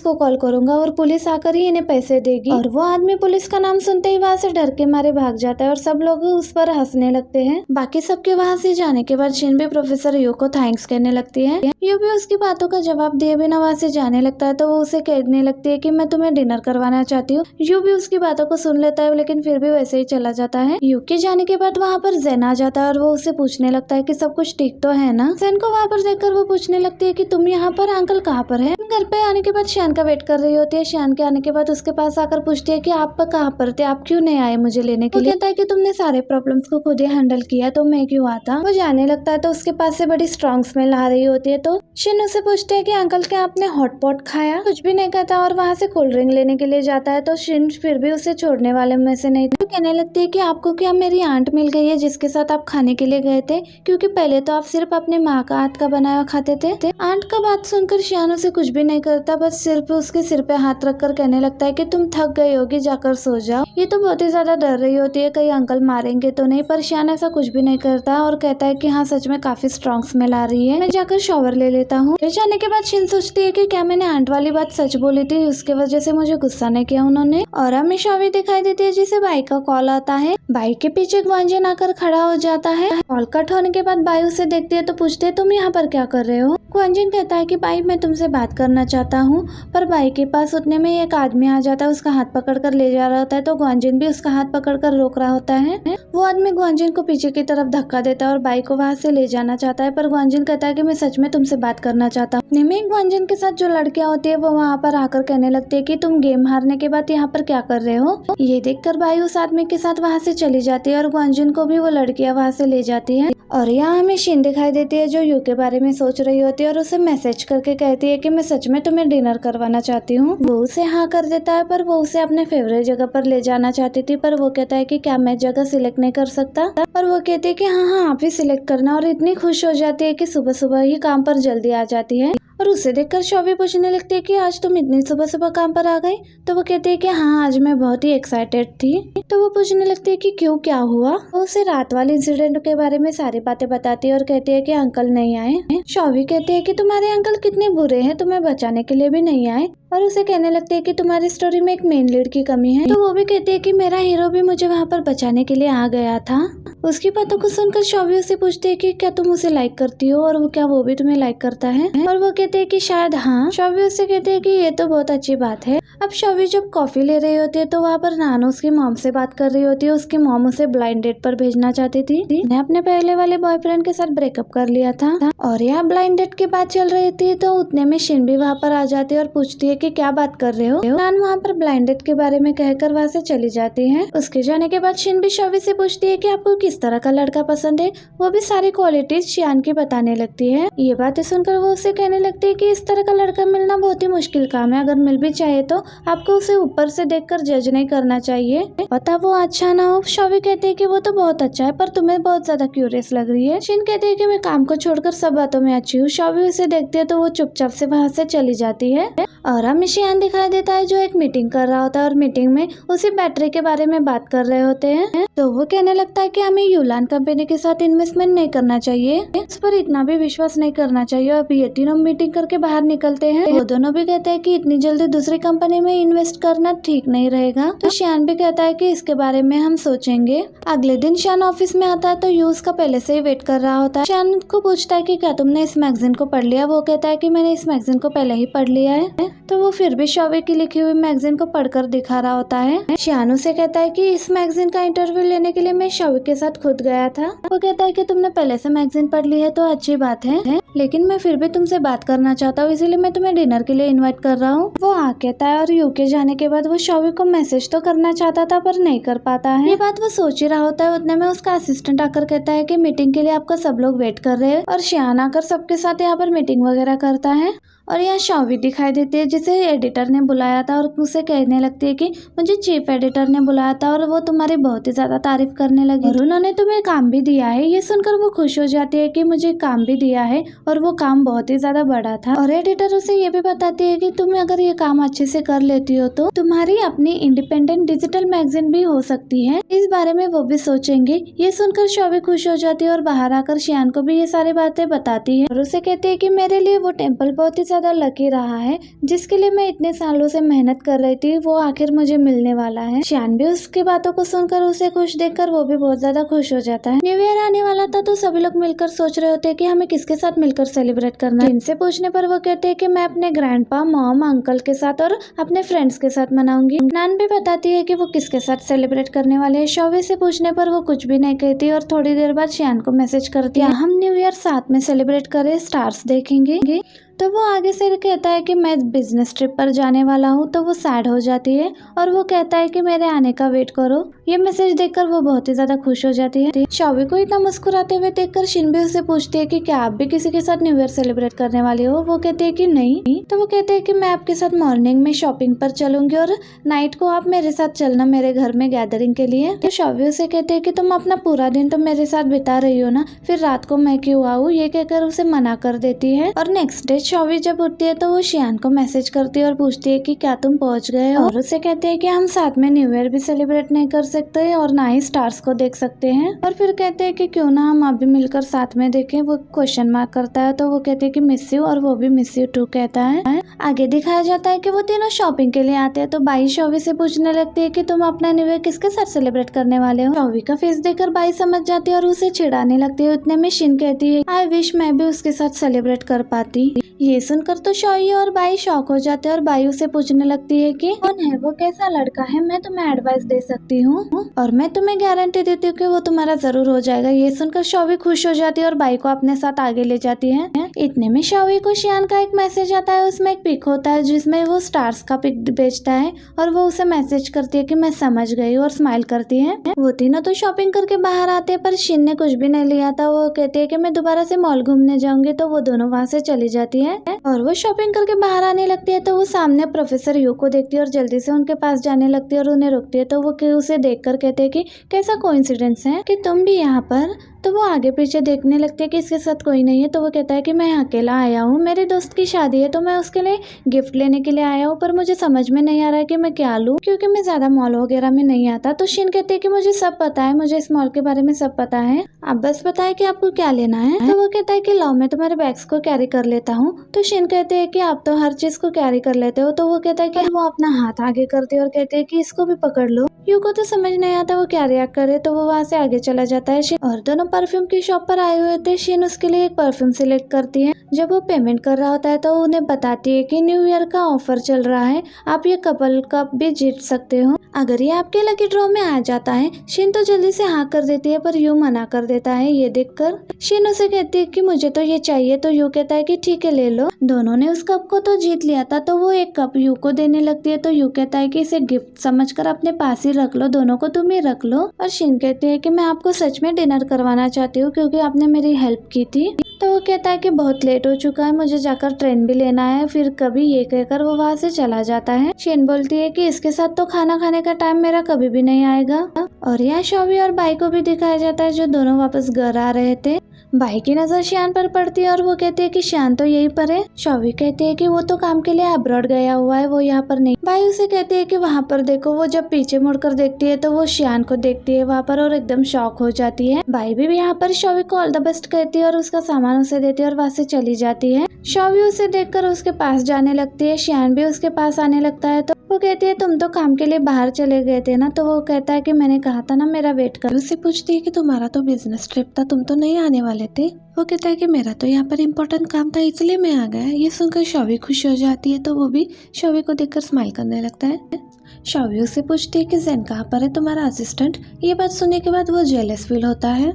S1: को कॉल करूंगा और पुलिस आकर ही इन्हें पैसे देगी। और वो आदमी पुलिस का नाम सुनते ही वहाँ से डर के मारे भाग जाता है और सब लोग उस पर हंसने लगते हैं। बाकी सबके वहाँ से जाने के बाद शिन भी प्रोफेसर यू को थैंक्स कहने लगती है। यू भी उसकी बातों का जवाब दिए बिना वहाँ से जाने लगता है तो वो उसे कहने लगती है कि मैं तुम्हें डिनर करवाना चाहती हूँ। यू भी उसकी बातों को सुन लेता है लेकिन फिर भी वैसे ही चला जाता है। यू के जाने के बाद वहाँ पर ज़ेन आ जाता है और वो उससे पूछने लगता है कि सब कुछ ठीक तो है ना। ज़ेन को वहाँ पर देखकर वो पूछने लगती है कि तुम यहाँ पर, अंकल कहाँ पर है। घर पे आने के बाद शियान का वेट कर रही होती है। शियान के आने के बाद उसके पास आकर पूछती है कि आप कहाँ पर थे, आप क्यों नहीं आए मुझे लेने के लिए। कहता है कि तुमने सारे प्रॉब्लम्स को खुद ही हैंडल किया तो मैं क्यों आता। वो जाने लगता है तो उसके पास से बड़ी स्ट्रॉन्ग स्मेल आ रही होती है। तो शिन उसे पूछते है कि अंकल क्या आपने हॉटपॉट खाया। कुछ भी नहीं कहता और वहाँ से कोल्ड ड्रिंक लेने के लिए जाता है तो शिन फिर भी उसे छोड़ने वाले में से नहीं। तो कहने लगती है कि आपको क्या मेरी आंट मिल गई है जिसके साथ आप खाने के लिए गए थे, क्योंकि पहले तो आप सिर्फ अपने माँ का हाथ का बनाया खाते थे। आंट का बात सुनकर शियान उसे कुछ भी नहीं करता, बस सिर्फ उसके सिर पे हाथ रखकर कहने लगता है कि तुम थक गई होगी, जाकर सो जाओ। ये तो बहुत ही ज्यादा डर रही होती है कहीं अंकल मारेंगे तो नहीं, पर शियान ऐसा कुछ भी नहीं करता और कहता है कि हाँ सच में काफी स्ट्रॉन्ग स्मेल आ रही है, मैं जाकर शॉवर ले लेता हूँ। फिर जाने के बाद शिन सोचती है कि क्या मैंने आंट वाली बात सच बोली थी, उसके वजह से मुझे गुस्सा नहीं किया उन्होंने। और हमें शावी दिखाई देती है जिसे बाई का कॉल आता है। बाई के पीछे ग्वांजन आकर खड़ा हो जाता है। कॉल कट होने के बाद बाई उसे देखती है तो पूछती है तुम यहाँ पर क्या कर रहे हो। ग्वांजन कहता है कि बाई मैं तुमसे बात करना चाहता हूँ, पर बाई के पास उतने में एक आदमी आ जाता है, उसका हाथ पकड़कर ले जा रहा होता है तो ग्वांजन भी उसका हाथ पकड़कर रोक रहा होता है। वो आदमी ग्वांजन को पीछे की तरफ धक्का देता है और बाई को वहाँ से ले जाना चाहता है, पर ग्वांजन कहता है कि मैं सच में तुमसे बात करना चाहता हूँ। इतने में ग्वांजन के साथ जो लड़कियां होती है वो वहाँ पर आकर कहने लगती है कि तुम गेम हारने के बाद यहाँ पर क्या कर रहे हो। ये देखकर बाई उस आदमी के साथ वहाँ से चली जाती है और ग्वांजन को भी वो लड़कियां वहाँ से ले जाती है और यहाँ हमें शिन दिखाई देती है जो यू के बारे में सोच रही होती है और उसे मैसेज करके कहती है कि मैं सच में तुम्हें डिनर करवाना चाहती हूँ। वो उसे हाँ कर देता है पर वो उसे अपने फेवरेट जगह पर ले जाना चाहती थी, पर वो कहता है कि क्या मैं जगह सिलेक्ट नहीं कर सकता। और वो कहती है कि हाँ हाँ आप ही सिलेक्ट करना, और इतनी खुश हो जाती है कि सुबह सुबह ही काम पर जल्दी आ जाती है। और उसे देखकर शॉवी पूछने लगती है कि आज तुम इतनी सुबह सुबह काम पर आ गई। तो वो कहती है कि हाँ आज मैं बहुत ही एक्साइटेड थी। तो वो पूछने लगती है कि क्यों, क्या हुआ। वो उसे रात वाले इंसिडेंट के बारे में सारी बातें बताती है और कहती है कि अंकल नहीं आए। शॉवी कहती है कि तुम्हारे अंकल कितने बुरे हैं, तुम्हें बचाने के लिए भी नहीं आए। और उसे कहने लगती है कि तुम्हारी स्टोरी में एक मेन लीड की कमी है। तो वो भी कहती है कि मेरा हीरो भी मुझे वहाँ पर बचाने के लिए आ गया था। उसकी बातों को सुनकर शॉवी उसे पूछती है कि क्या तुम उसे लाइक करती हो और क्या वो भी तुम्हें लाइक करता है। और वो कहते हैं कि शायद हाँ। शॉवी उससे कहते हैं कि ये तो बहुत अच्छी बात है। अब शॉवी जब कॉफी ले रही होती है तो वहाँ पर नानो उसकी मॉम से बात कर रही होती है। उसकी मॉम उसे ब्लाइंड डेट पर भेजना चाहती थी। उसने अपने पहले वाले बॉयफ्रेंड के साथ ब्रेकअप कर लिया था और यहाँ ब्लाइंड डेट की बात चल रही थी। तो उतने में शिन भी वहाँ पर आ जाती है और पूछती है कि क्या बात कर रहे हो। नान वहाँ पर ब्लाइंड डेट के बारे में कहकर वहाँ से चली जाती है। उसके जाने के बाद शिन भी शॉवी से पूछती है कि आपको किस तरह का लड़का पसंद है। वो भी सारी क्वालिटीज शियान की बताने लगती है। ये बातें सुनकर वो उसे कहने लगती है कि इस तरह का लड़का मिलना बहुत ही मुश्किल काम है। अगर मिल भी चाहे तो आपको उसे ऊपर से देखकर जज नहीं करना चाहिए, पता वो अच्छा ना हो। शॉवी कहते हैं कि वो तो बहुत अच्छा है पर तुम्हें बहुत ज्यादा क्यूरियस लग रही है। शिन कहते हैं कि मैं काम को छोड़कर सब बातों में अच्छी हूँ। शॉवी उसे देखती है तो वो चुपचाप से वहाँ से चली जाती है। और हमें शियान दिखाई देता है जो एक मीटिंग कर रहा होता है और मीटिंग में उसी बैटरी के बारे में बात कर रहे होते हैं। तो वो कहने लगता है कि हमें यूलान कंपनी के साथ इन्वेस्टमेंट नहीं करना चाहिए, इस पर इतना भी विश्वास नहीं करना चाहिए। अब ये तीनों मीटिंग करके बाहर निकलते हैं। वो दोनों भी कहते हैं कि इतनी जल्दी दूसरी कंपनी में इन्वेस्ट करना ठीक नहीं रहेगा। तो शियान भी कहता है कि इसके बारे में हम सोचेंगे। अगले दिन शियान ऑफिस में आता है तो यू उसका पहले से ही वेट कर रहा होता है। शियान को पूछता है कि क्या तुमने इस मैगजीन को पढ़ लिया। वो कहता है कि मैंने इस मैगजीन को पहले ही पढ़ लिया है। तो वो फिर भी शॉवी की लिखी हुई मैगजीन को पढ़कर दिखा रहा होता है। शियान उसे कहता है कि इस मैगजीन का इंटरव्यू लेने के लिए मैं शॉवी के साथ खुद गया था। वो कहता है कि तुमने पहले से मैगजीन पढ़ ली है तो अच्छी बात है, लेकिन मैं फिर भी तुमसे बात करना चाहता हूँ, इसीलिए मैं तुम्हें डिनर के लिए इनवाइट कर रहा हूँ। वो हाँ कहता है और यूके जाने के बाद वो शॉवी को मैसेज तो करना चाहता था पर नहीं कर पाता है। ये बात वो सोच ही रहा होता है। उतने में उसका असिस्टेंट आकर कहता है कि मीटिंग के लिए आपका सब लोग वेट कर रहे हैं। और शियान आकर सबके साथ यहाँ पर मीटिंग वगैरह करता है। और यहाँ शॉवी दिखाई देती है जिसे एडिटर ने बुलाया था और उसे कहने लगती है कि मुझे चीफ एडिटर ने बुलाया था और वो तुम्हारी बहुत ही ज्यादा तारीफ करने लगी और उन्होंने तुम्हें काम भी दिया है। ये सुनकर वो खुश हो जाती है कि मुझे काम भी दिया है और वो काम बहुत ही ज्यादा बड़ा था। और एडिटर उसे ये भी बताती है कि तुम अगर ये काम अच्छे से कर लेती हो तो तुम्हारी अपनी इंडिपेंडेंट डिजिटल मैगजीन भी हो सकती है, इस बारे में वो भी सोचेंगे। ये सुनकर शॉवी खुश हो जाती है और बाहर आकर शियान को भी ये सारी बातें बताती है और उसे कहती है कि मेरे लिए वो टेम्पल बहुत ही ज्यादा लकी रहा है, जिसके लिए मैं इतने सालों से मेहनत कर रही थी वो आखिर मुझे मिलने वाला है। शियान भी उसकी बातों को सुनकर उसे खुश देखकर वो भी बहुत ज्यादा खुश हो जाता है। न्यू ईयर आने वाला था तो सभी लोग मिलकर सोच रहे होते हैं कि हमें किसके साथ मिलकर सेलिब्रेट करना है। इनसे पूछने पर वो कहते हैं कि मैं अपने ग्रैंडपा, मॉम, अंकल के साथ और अपने फ्रेंड्स के साथ मनाऊंगी। नान भी बताती है कि वो किसके साथ सेलिब्रेट करने वाले हैं। शॉवी से पूछने पर वो कुछ भी नहीं कहती और थोड़ी देर बाद शियान को मैसेज करती है हम न्यू ईयर साथ में सेलिब्रेट करें, स्टार्स देखेंगे। तो वो आगे से कहता है कि मैं बिजनेस ट्रिप पर जाने वाला हूँ। तो वो सैड हो जाती है और वो कहता है कि मेरे आने का वेट करो। ये मैसेज देखकर वो बहुत ही ज्यादा खुश हो जाती है। शॉवी को इतना मुस्कुराते हुए देखकर शिन भी उससे पूछती है कि क्या आप भी किसी के साथ न्यू ईयर सेलिब्रेट करने वाली हो। वो कहती है कि नहीं। तो वो कहते हैं कि मैं आपके साथ मॉर्निंग में शॉपिंग पर चलूंगी और नाइट को आप मेरे साथ चलना मेरे घर में गैदरिंग के लिए। तो शॉवी उसे कहते हैं कि तुम अपना पूरा दिन तो मेरे साथ बिता रही हो ना, फिर रात को मैं क्यों आऊँ। ये कहकर उसे मना कर देती है। और नेक्स्ट डे शॉवी जब उठती है तो वो शियान को मैसेज करती है और पूछती है कि क्या तुम पहुंच गए हो। और उसे कहते हैं कि हम साथ में न्यू ईयर भी सेलिब्रेट नहीं कर सकते और ना ही स्टार्स को देख सकते हैं। और फिर कहते हैं कि क्यों ना हम अभी मिलकर साथ में देखें। वो क्वेश्चन मार्क करता है तो वो कहते हैं कि मिस यू और वो भी मिस यू टू कहता है। आगे दिखाया जाता है कि वो तीनों शॉपिंग के लिए आते हैं। तो बाई शॉवी से पूछने लगती है कि तुम अपना न्यू ईयर किसके साथ सेलिब्रेट करने वाले हो। शॉवी का फेस देखकर बाई समझ जाती है और उसे चिढ़ाने लगती है। उतने में शिन कहती है आई विश मैं भी उसके साथ सेलिब्रेट कर पाती। ये सुनकर तो शॉवी और बाई शॉक हो जाते हैं और बाई उसे पूछने लगती है कि कौन है वो, कैसा लड़का है, मैं तुम्हें एडवाइस दे सकती हूँ और मैं तुम्हें गारंटी देती हूँ कि वो तुम्हारा जरूर हो जाएगा। ये सुनकर शॉवी खुश हो जाती है और बाई को अपने साथ आगे ले जाती है। इतने में शॉवी को शियान का एक मैसेज आता है। उसमें एक पिक होता है जिसमें वो स्टार्स का पिक भेजता है और वो उसे मैसेज करती है कि मैं समझ गई और स्माइल करती है। वो तीनों तो शॉपिंग करके बाहर आते हैं पर शिन ने कुछ भी नहीं लिया था। वो कहती है कि मैं दोबारा से मॉल घूमने जाऊंगी, तो वो दोनों वहाँ से चली जाती है और वो शॉपिंग करके बाहर आने लगती है। तो वो सामने प्रोफेसर यू को देखती है और जल्दी से उनके पास जाने लगती है और उन्हें रोकती है। तो वो उसे देखकर कहते हैं कि कैसा कोइंसिडेंस है कि तुम भी यहाँ पर। तो वो आगे पीछे देखने लगती है कि इसके साथ कोई नहीं है। तो वो कहता है कि मैं अकेला आया हूँ, मेरे दोस्त की शादी है तो मैं उसके लिए गिफ्ट लेने के लिए आया हूँ, पर मुझे समझ में नहीं आ रहा है कि मैं क्या लूँ क्योंकि मैं ज्यादा मॉल वगैरह में नहीं आता। तो शिन कहती है कि मुझे सब पता है, मुझे इस मॉल के बारे में सब पता है, आप बस बताए कि आपको क्या लेना है। तो वो कहता है कि लाओ मैं तुम्हारे बैग्स को कैरी कर लेता हूँ। तो शिन कहते हैं कि आप तो हर चीज को कैरी कर लेते हो। तो वो कहता है कि वो अपना हाथ आगे करती है और कहते हैं कि इसको भी पकड़ लो। यू को तो समझ नहीं आता वो क्या रिएक्ट करे, तो वो वहाँ से आगे चला जाता है। और दोनों परफ्यूम की शॉप पर आए हुए थे। शिन उसके लिए एक परफ्यूम सिलेक्ट करती है। जब वो पेमेंट कर रहा होता है तो उन्हें बताती है कि न्यू ईयर का ऑफर चल रहा है, आप ये कपल कप भी जीत सकते हो अगर ये आपके लकी ड्रॉ में आ जाता है। शिन तो जल्दी से हाँ कर देती है पर यू मना कर देता है। ये देखकर शिन उसे कहती है कि मुझे तो ये चाहिए। तो यू कहता है कि ठीक है ले लो। दोनों ने उस कप को तो जीत लिया था, तो वो एक कप यू को देने लगती है। तो यू कहता है कि इसे गिफ्ट समझकर अपने पास ही रख लो, दोनों को तुम ही रख लो। और शिन कहती है कि मैं आपको सच में डिनर करवाना चाहती हूँ क्योंकि आपने मेरी हेल्प की थी। तो वो कहता है कि बहुत लेट हो चुका है, मुझे जाकर ट्रेन भी लेना है, फिर कभी ये कहकर वो वहाँ से चला जाता है। शिन बोलती है कि इसके साथ तो खाना खाने का टाइम मेरा कभी भी नहीं आएगा। और यहाँ शॉवी और बाई को भी दिखाया जाता है जो दोनों वापस घर आ रहे थे। बाई की नजर शियान पर पड़ती है और वो कहती है कि शियान तो यहीं पर है। शॉवी कहती है कि वो तो काम के लिए अब्रॉड गया हुआ है, वो यहाँ पर नहीं। बाई उसे कहती है कि वहाँ पर देखो। वो जब पीछे मुड़कर देखती है तो वो शियान को देखती है वहाँ पर और एकदम शॉक हो जाती है। बाई भी यहाँ पर शॉवी को ऑल द बेस्ट कहती है और उसका सामान उसे देती है और वहाँ से चली जाती है। शॉवी उसे देखकर उसके पास जाने लगती है। शियान भी उसके पास आने लगता है। तो वो कहती है तुम तो काम के लिए बाहर चले गए थे ना। तो वो कहता है कि मैंने कहा था ना मेरा वेट कर। उससे पूछती है कि तुम्हारा तो बिजनेस ट्रिप था, तुम तो नहीं आने वाले थे। वो कहता है कि मेरा तो यहाँ पर इम्पोर्टेंट काम था इसलिए मैं आ गया। ये सुनकर शॉवी खुश हो जाती है तो वो भी शॉवी को देखकर स्माइल करने लगता है। शॉवी उससे पूछती है कि जेन कहाँ पर है तुम्हारा असिस्टेंट। ये बात सुनने के बाद वो जेलस फील होता है।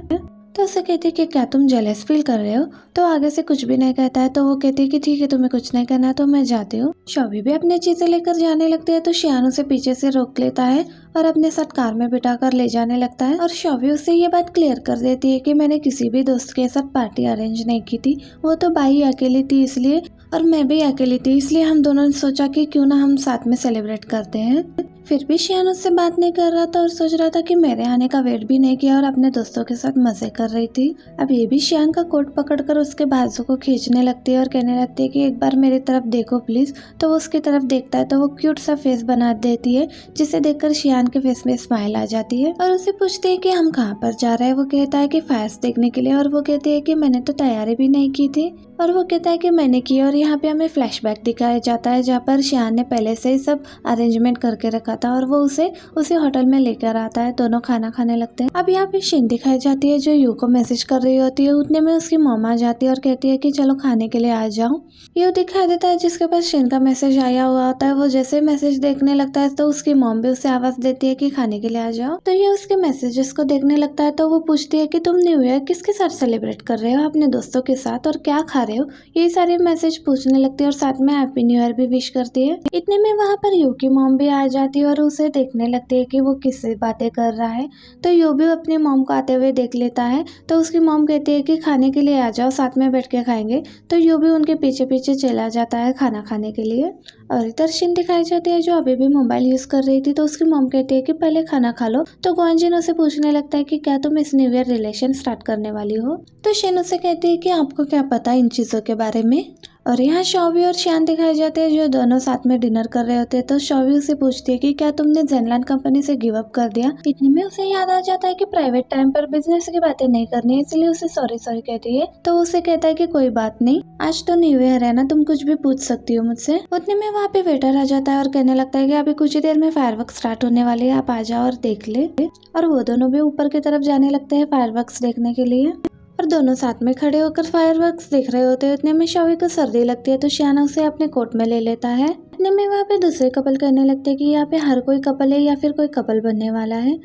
S1: तो उसे कहती है कि क्या तुम जेलस फील कर रहे हो। तो आगे से कुछ भी नहीं कहता है। तो वो कहती है कि ठीक है तुम्हें कुछ नहीं करना है तो मैं जाती हूँ। शॉवी भी अपनी चीजें लेकर जाने लगती है। तो शियान उसे पीछे से रोक लेता है और अपने साथ कार में बिठाकर ले जाने लगता है। और शॉवी उसे ये बात क्लियर कर देती है कि मैंने किसी भी दोस्त के साथ पार्टी अरेंज नहीं की थी, वो तो बाई अकेली थी इसलिए, और मैं भी अकेली थी इसलिए हम दोनों ने सोचा कि क्यों ना हम साथ में सेलिब्रेट करते हैं। फिर भी शियान उससे बात नहीं कर रहा था और सोच रहा था कि मेरे आने का वेट भी नहीं किया और अपने दोस्तों के साथ मजे कर रही थी। अब ये भी शियान का कोट पकड़कर उसके बाजू को खींचने लगती है और कहने लगती है कि एक बार मेरी तरफ देखो प्लीज। तो वो उसकी तरफ देखता है तो वो क्यूट सा फेस बना देती है जिसे देखकर शियान के फेस में स्माइल आ जाती है और उसे पूछती है कि हम कहाँ पर जा रहे हैं। वो कहता है कि फायर्स देखने के लिए और वो कहती है कि मैंने तो तैयारी भी नहीं की थी और वो कहता है कि मैंने की। और यहाँ पे हमें फ्लैशबैक दिखाया जाता है जहाँ पर शियान ने पहले से ही सब अरेंजमेंट करके रखा था और वो उसे होटल में लेकर आता है। दोनों खाना खाने लगते हैं। अब यहाँ पे शिन दिखाई जाती है जो यू को मैसेज कर रही होती है। उतने में उसकी मॉम आ जाती है और कहती है कि चलो खाने के लिए आ जाओ। यू दिखाई देता है जिसके पास शिन का मैसेज आया हुआ होता है। वो जैसे मैसेज देखने लगता है तो उसकी मॉम भी उसे आवाज देती है कि खाने के लिए आ जाओ। तो ये उसके मैसेजेस को देखने लगता है तो वो पूछती है कि तुम न्यू ईयर किसके साथ सेलिब्रेट कर रहे हो, अपने दोस्तों के साथ, और क्या खा रहे हो। ये सारे मैसेज पूछने लगती है और साथ में हैप्पी न्यू ईयर भी विश करती है। इतने में वहाँ पर यू की मॉम भी आ जाती है और उसे देखने लगती है कि वो किससे बातें कर रहा है। तो यू भी अपनी मॉम को आते हुए देख लेता है। तो उसकी मॉम कहती है कि खाने के लिए आ जाओ, साथ में बैठ के खाएंगे। तो यू भी उनके पीछे पीछे चला जाता है खाना खाने के लिए। और इधर शिन दिखाई जाती है जो अभी भी मोबाइल यूज कर रही थी। तो उसकी मॉम कहती है कि पहले खाना खा लो। तो ग्वानजिन उसे पूछने लगता है कि क्या तुम इस न्यू ईयर रिलेशन स्टार्ट करने वाली हो। तो शिन उसे कहती है कि आपको क्या पता इन चीजों के बारे में। और यहाँ शॉवी और शियान दिखाए जाते हैं जो दोनों साथ में डिनर कर रहे होते हैं। तो शॉवी उसे पूछती है कि क्या तुमने जेनलैंड कंपनी से गिव अप कर दिया। इतने में उसे याद आ जाता है कि प्राइवेट टाइम पर बिजनेस की बातें नहीं करनी है, इसलिए उसे सॉरी सॉरी कहती है। तो उसे कहता है कि कोई बात नहीं, आज तो न्यू ईयर है ना, तुम कुछ भी पूछ सकती हो मुझसे। उतने में वहाँ पे वेटर आ जाता है और कहने लगता है कि अभी कुछ ही देर में फायरवर्क्स स्टार्ट होने वाले हैं, आप आ जाओ और देख ले। और वो दोनों भी ऊपर की तरफ जाने लगते हैं फायरवर्क्स देखने के लिए और दोनों साथ में खड़े होकर फायरवर्क्स देख रहे होते हैं। इतने में शॉवी को सर्दी लगती है तो शियान उसे अपने कोट में ले लेता है। इतने में वहाँ पे दूसरे कपल कहने लगते हैं कि यहाँ पे हर कोई कपल है या फिर कोई कपल बनने वाला है।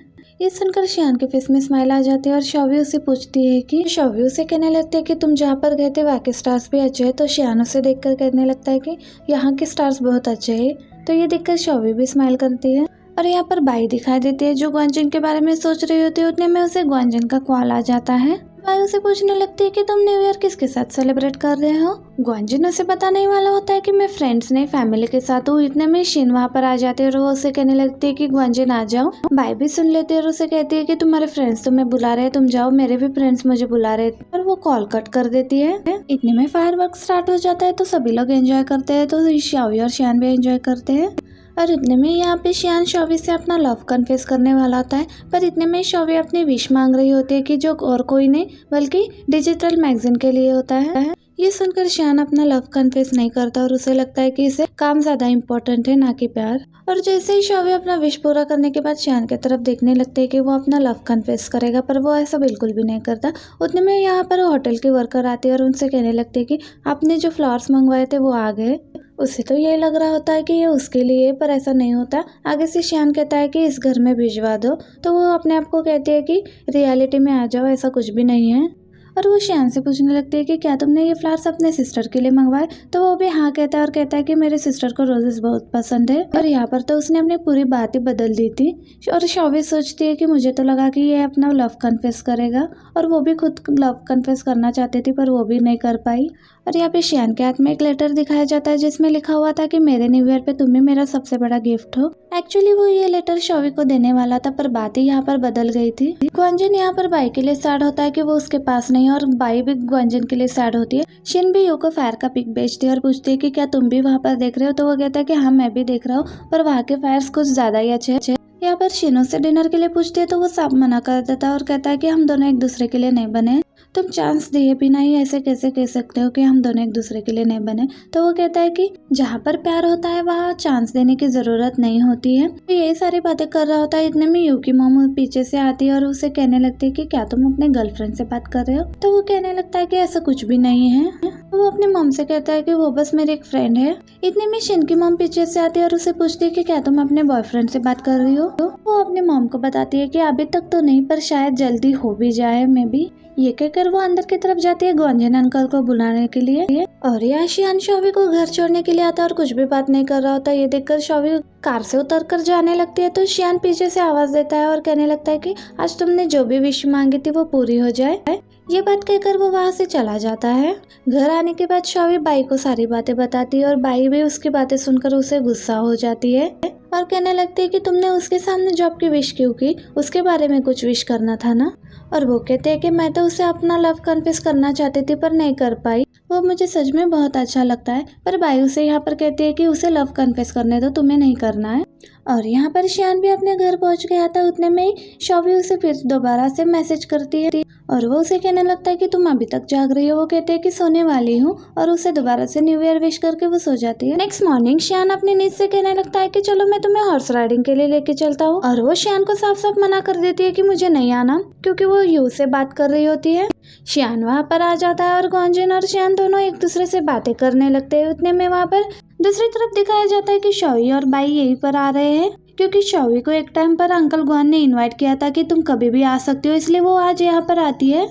S1: ये सुनकर शियान के फेस में स्माइल आ जाती है और शौवी उसे पूछती है कि शौवी उसे कहने लगती है कि तुम जहाँ पर गए थे वहाँ के स्टार्स भी अच्छे हैं। तो शियान उसे देखकर कहने लगता है कि यहाँ के स्टार्स बहुत अच्छे हैं। तो ये देखकर शौवी भी स्माइल करती है और यहाँ पर बाई दिखाई देती है जो ग्वांजिन के बारे में सोच रही होती है। उतने में उसे ग्वांजिन का कॉल आ जाता है। बाई उसे पूछने लगती है कि तुम न्यू ईयर किसके साथ सेलिब्रेट कर रहे हो। ग्वांजिन उसे बताने ही वाला होता है कि मैं फ्रेंड्स नहीं फैमिली के साथ हूँ। इतने में शिन वहाँ पर आ जाती है और वो उसे कहने लगती है कि ग्वांजिन आ जाओ। बाई भी सुन लेती है और उसे कहती है कि तुम्हारे फ्रेंड्स तुम्हें बुला रहे हैं, तुम जाओ, मेरे भी फ्रेंड्स मुझे बुला रहे हैं। और वो कॉल कट कर देती है। इतने में फायरवर्क स्टार्ट हो जाता है तो सभी लोग एंजॉय करते हैं। तो शौवी और शियान भी एंजॉय करते हैं। और इतने में यहाँ पे शियान शौवी से अपना लव कन्फेस करने वाला होता है। पर इतने में शौवी अपनी विश मांग रही होती है कि जो और कोई नहीं बल्कि डिजिटल मैगजीन के लिए होता है। ये सुनकर शियान अपना लव कन्फेस नहीं करता और उसे लगता है कि इसे काम ज्यादा इम्पोर्टेंट है ना कि प्यार। और जैसे ही शौवी अपना विश पूरा करने के बाद शियान की तरफ देखने लगते है कि वो अपना लव कन्फेस करेगा, पर वो ऐसा बिल्कुल भी नहीं करता। उतने में यहाँ पर होटल के वर्कर आते हैं और उनसे कहने लगते है कि आपने जो फ्लावर्स मंगवाए थे वो आ गए। उसे तो यही लग रहा होता है कि ये उसके लिए, पर ऐसा नहीं होता। आगे से शियान कहता है कि इस घर में भिजवा दो। तो वो अपने आप को कहती है कि रियलिटी में आ जाओ, ऐसा कुछ भी नहीं है। और वो शियान से पूछने लगती है कि क्या तुमने ये फ्लावर्स अपने सिस्टर के लिए मंगवाए। तो वो भी हाँ कहता है और कहता है कि मेरे सिस्टर को रोजेस बहुत पसंद है। और यहाँ पर तो उसने अपनी पूरी बात ही बदल दी थी। और शौवी सोचती है कि मुझे तो लगा कि ये अपना लव कन्फेस करेगा, और वो भी खुद लव कन्फेस करना चाहती थी पर वो भी नहीं कर पाई। और यहाँ पे शियान के हाथ में एक लेटर दिखाया जाता है जिसमें लिखा हुआ था कि मेरे न्यू ईयर पे तुम ही मेरा सबसे बड़ा गिफ्ट हो। एक्चुअली वो ये लेटर शौवी को देने वाला था, पर बात ही यहाँ पर बदल गई थी। ग्वांजिन यहाँ पर बाई के लिए सैड होता है कि वो उसके पास नहीं है, और बाई भी ग्वांजिन के लिए सैड होती है। शिन भी यू को फायर का पिक बेचती है और पूछती है कि क्या तुम भी वहाँ पर देख रहे हो। तो वो कहता है कि हाँ मैं भी देख रहा हूँ, पर वहाँ के फायर्स कुछ ज्यादा ही अच्छे। यहाँ पर शिनो से डिनर के लिए पूछती है तो वो साफ मना कर देता है और कहता है कि हम दोनों एक दूसरे के लिए नहीं बने। तुम चांस दिए बिना ही ऐसे कैसे कह सकते हो कि हम दोनों एक दूसरे के लिए नहीं बने। तो वो कहता है कि जहाँ पर प्यार होता है वहाँ चांस देने की जरूरत नहीं होती है। तो यही सारी बातें कर रहा होता है। इतने में यू की मॉम पीछे से आती है और उसे कहने लगती है कि क्या तुम अपने गर्लफ्रेंड से बात कर रहे हो। तो वो कहने लगता है कि ऐसा कुछ भी नहीं है। वो अपने मॉम से कहता है कि वो बस मेरी एक फ्रेंड है। इतने में शिन की मॉम पीछे से आती है और उसे पूछती है कि क्या तुम अपने बॉयफ्रेंड से बात कर रही हो। तो वो अपने मॉम को बताती है कि अभी तक तो नहीं, पर शायद जल्दी हो भी जाए मे बी। ये कहकर वो अंदर की तरफ जाती है ग्वांजिन अंकल को बुलाने के लिए। और यहाँ शियान शौवी को घर छोड़ने के लिए आता है और कुछ भी बात नहीं कर रहा होता। ये देखकर शौवी कार से उतरकर जाने लगती है तो शियान पीछे से आवाज देता है और कहने लगता है कि आज तुमने जो भी विश मांगी थी वो पूरी हो जाए। ये बात कहकर वो वहाँ से चला जाता है। घर आने के बाद शौवी बाई को सारी बातें बताती है और बाई भी उसकी बातें सुनकर उसे गुस्सा हो जाती है और कहने लगती है कि तुमने उसके सामने जॉब की विश क्यों की, उसके बारे में कुछ विश करना था ना। और वो कहते हैं कि मैं तो उसे अपना लव कन्फेस करना चाहती थी पर नहीं कर पाई, वो मुझे सच में बहुत अच्छा लगता है। पर बाई उसे यहाँ पर कहती है कि उसे लव कन्फेस करने दो, तुम्हें नहीं करना है। और यहाँ पर शियान भी अपने घर पहुंच गया था। उतने में ही शौवी उसे फिर दोबारा से मैसेज करती है और वो उसे कहने लगता है कि तुम अभी तक जाग रही हो। वो कहते हैं कि सोने वाली हूँ और उसे दोबारा से न्यू ईयर विश करके वो सो जाती है। नेक्स्ट मॉर्निंग शियान अपनी नींद से कहने लगता है कि चलो मैं तुम्हें हॉर्स राइडिंग के लिए लेके चलता हूँ। और वो शियान को साफ साफ मना कर देती है कि मुझे नहीं आना, क्योंकि वो यू से बात कर रही होती है। शियान वहाँ पर आ जाता है और ग्वांजिन और शियान दोनों एक दूसरे से बातें करने लगते हैं। उतने में वहाँ पर दूसरी तरफ दिखाया जाता है कि शौवी और बाई यहीं पर आ रहे हैं, क्योंकि शौवी को एक टाइम पर अंकल ग्वान ने इनवाइट किया था कि तुम कभी भी आ सकते हो, इसलिए वो आज यहाँ पर आती है।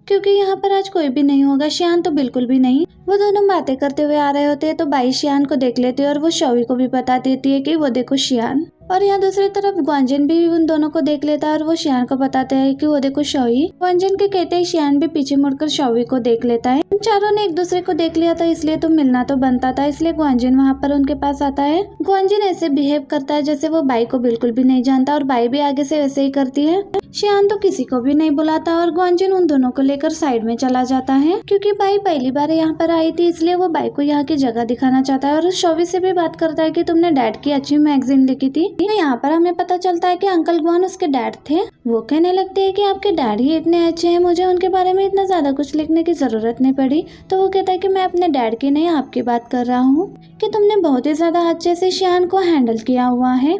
S1: क्योंकि यहाँ पर आज कोई भी नहीं होगा, शियान तो बिल्कुल भी नहीं। वो दोनों बातें करते हुए आ रहे होते हैं तो बाई शियान को देख लेती है और वो शौवी को भी बता देती है कि वो देखो शियान। और यहाँ दूसरी तरफ ग्वांजिन भी उन दोनों को देख लेता है और वो शियान को बताते हैं कि वो देखो शौवी। ग्वांजिन के कहते ही शियान भी पीछे मुड़कर शौवी को देख लेता है। उन चारों ने एक दूसरे को देख लिया था, इसलिए तो मिलना तो बनता था, इसलिए ग्वांजिन वहाँ पर उनके पास आता है। ग्वांजिन ऐसे बिहेव करता है जैसे वो बाई को बिल्कुल भी नहीं जानता और बाई भी आगे से वैसे ही करती है। शियान तो किसी को भी नहीं बुलाता और ग्वांजिन उन दोनों को लेकर साइड में चला जाता है। क्योंकि बाई पहली बार यहाँ पर आई थी, इसलिए वो बाई को यहाँ की जगह दिखाना चाहता है और शौवी से भी बात करता है कि तुमने डैड की अच्छी मैगजीन लिखी थी। यहाँ पर हमें पता चलता है कि अंकल ग्वान उसके डैड थे। वो कहने लगते हैं कि आपके डैड ही इतने अच्छे हैं, मुझे उनके बारे में इतना ज्यादा कुछ लिखने की जरूरत नहीं पड़ी। तो वो कहता है कि मैं अपने डैड की नहीं आपकी बात कर रहा हूँ, कि तुमने बहुत ही ज्यादा अच्छे से शियान को हैंडल किया हुआ है।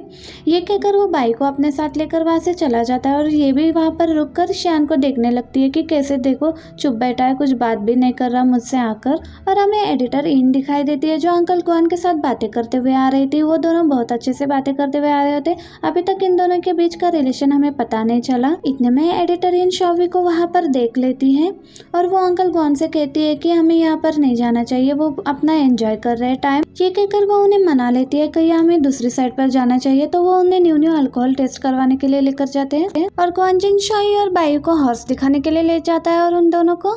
S1: ये कहकर वो बाई को अपने साथ लेकर वहाँ से चला जाता है और ये भी वहाँ पर रुककर शियान को देखने लगती है कि कैसे देखो चुप बैठा है, कुछ बात भी नहीं कर रहा मुझसे आकर। और हमें एडिटर इन दिखाई देती है जो अंकल क्वान के साथ बातें करते हुए आ रही थी। वो दोनों बहुत अच्छे से बातें करते हुए आ रहे होते। अभी तक इन दोनों के बीच का रिलेशन हमें पता नहीं चला। इतने में एडिटर इन शॉवी को वहाँ पर देख लेती है और वो अंकल क्वान से कहती है कि हमें यहाँ पर नहीं जाना चाहिए, वो अपना एंजॉय कर रहे हैं टाइम। ये कहकर वो उन्हें मना लेती है कि हमें दूसरी साइड पर जाना चाहिए। तो वो उन्हें न्यू अल्कोहल टेस्ट करवाने के लिए लेकर जाते हैं और क्वानजिन शॉवी और बायू को हॉर्स दिखाने के लिए ले जाता है और उन दोनों को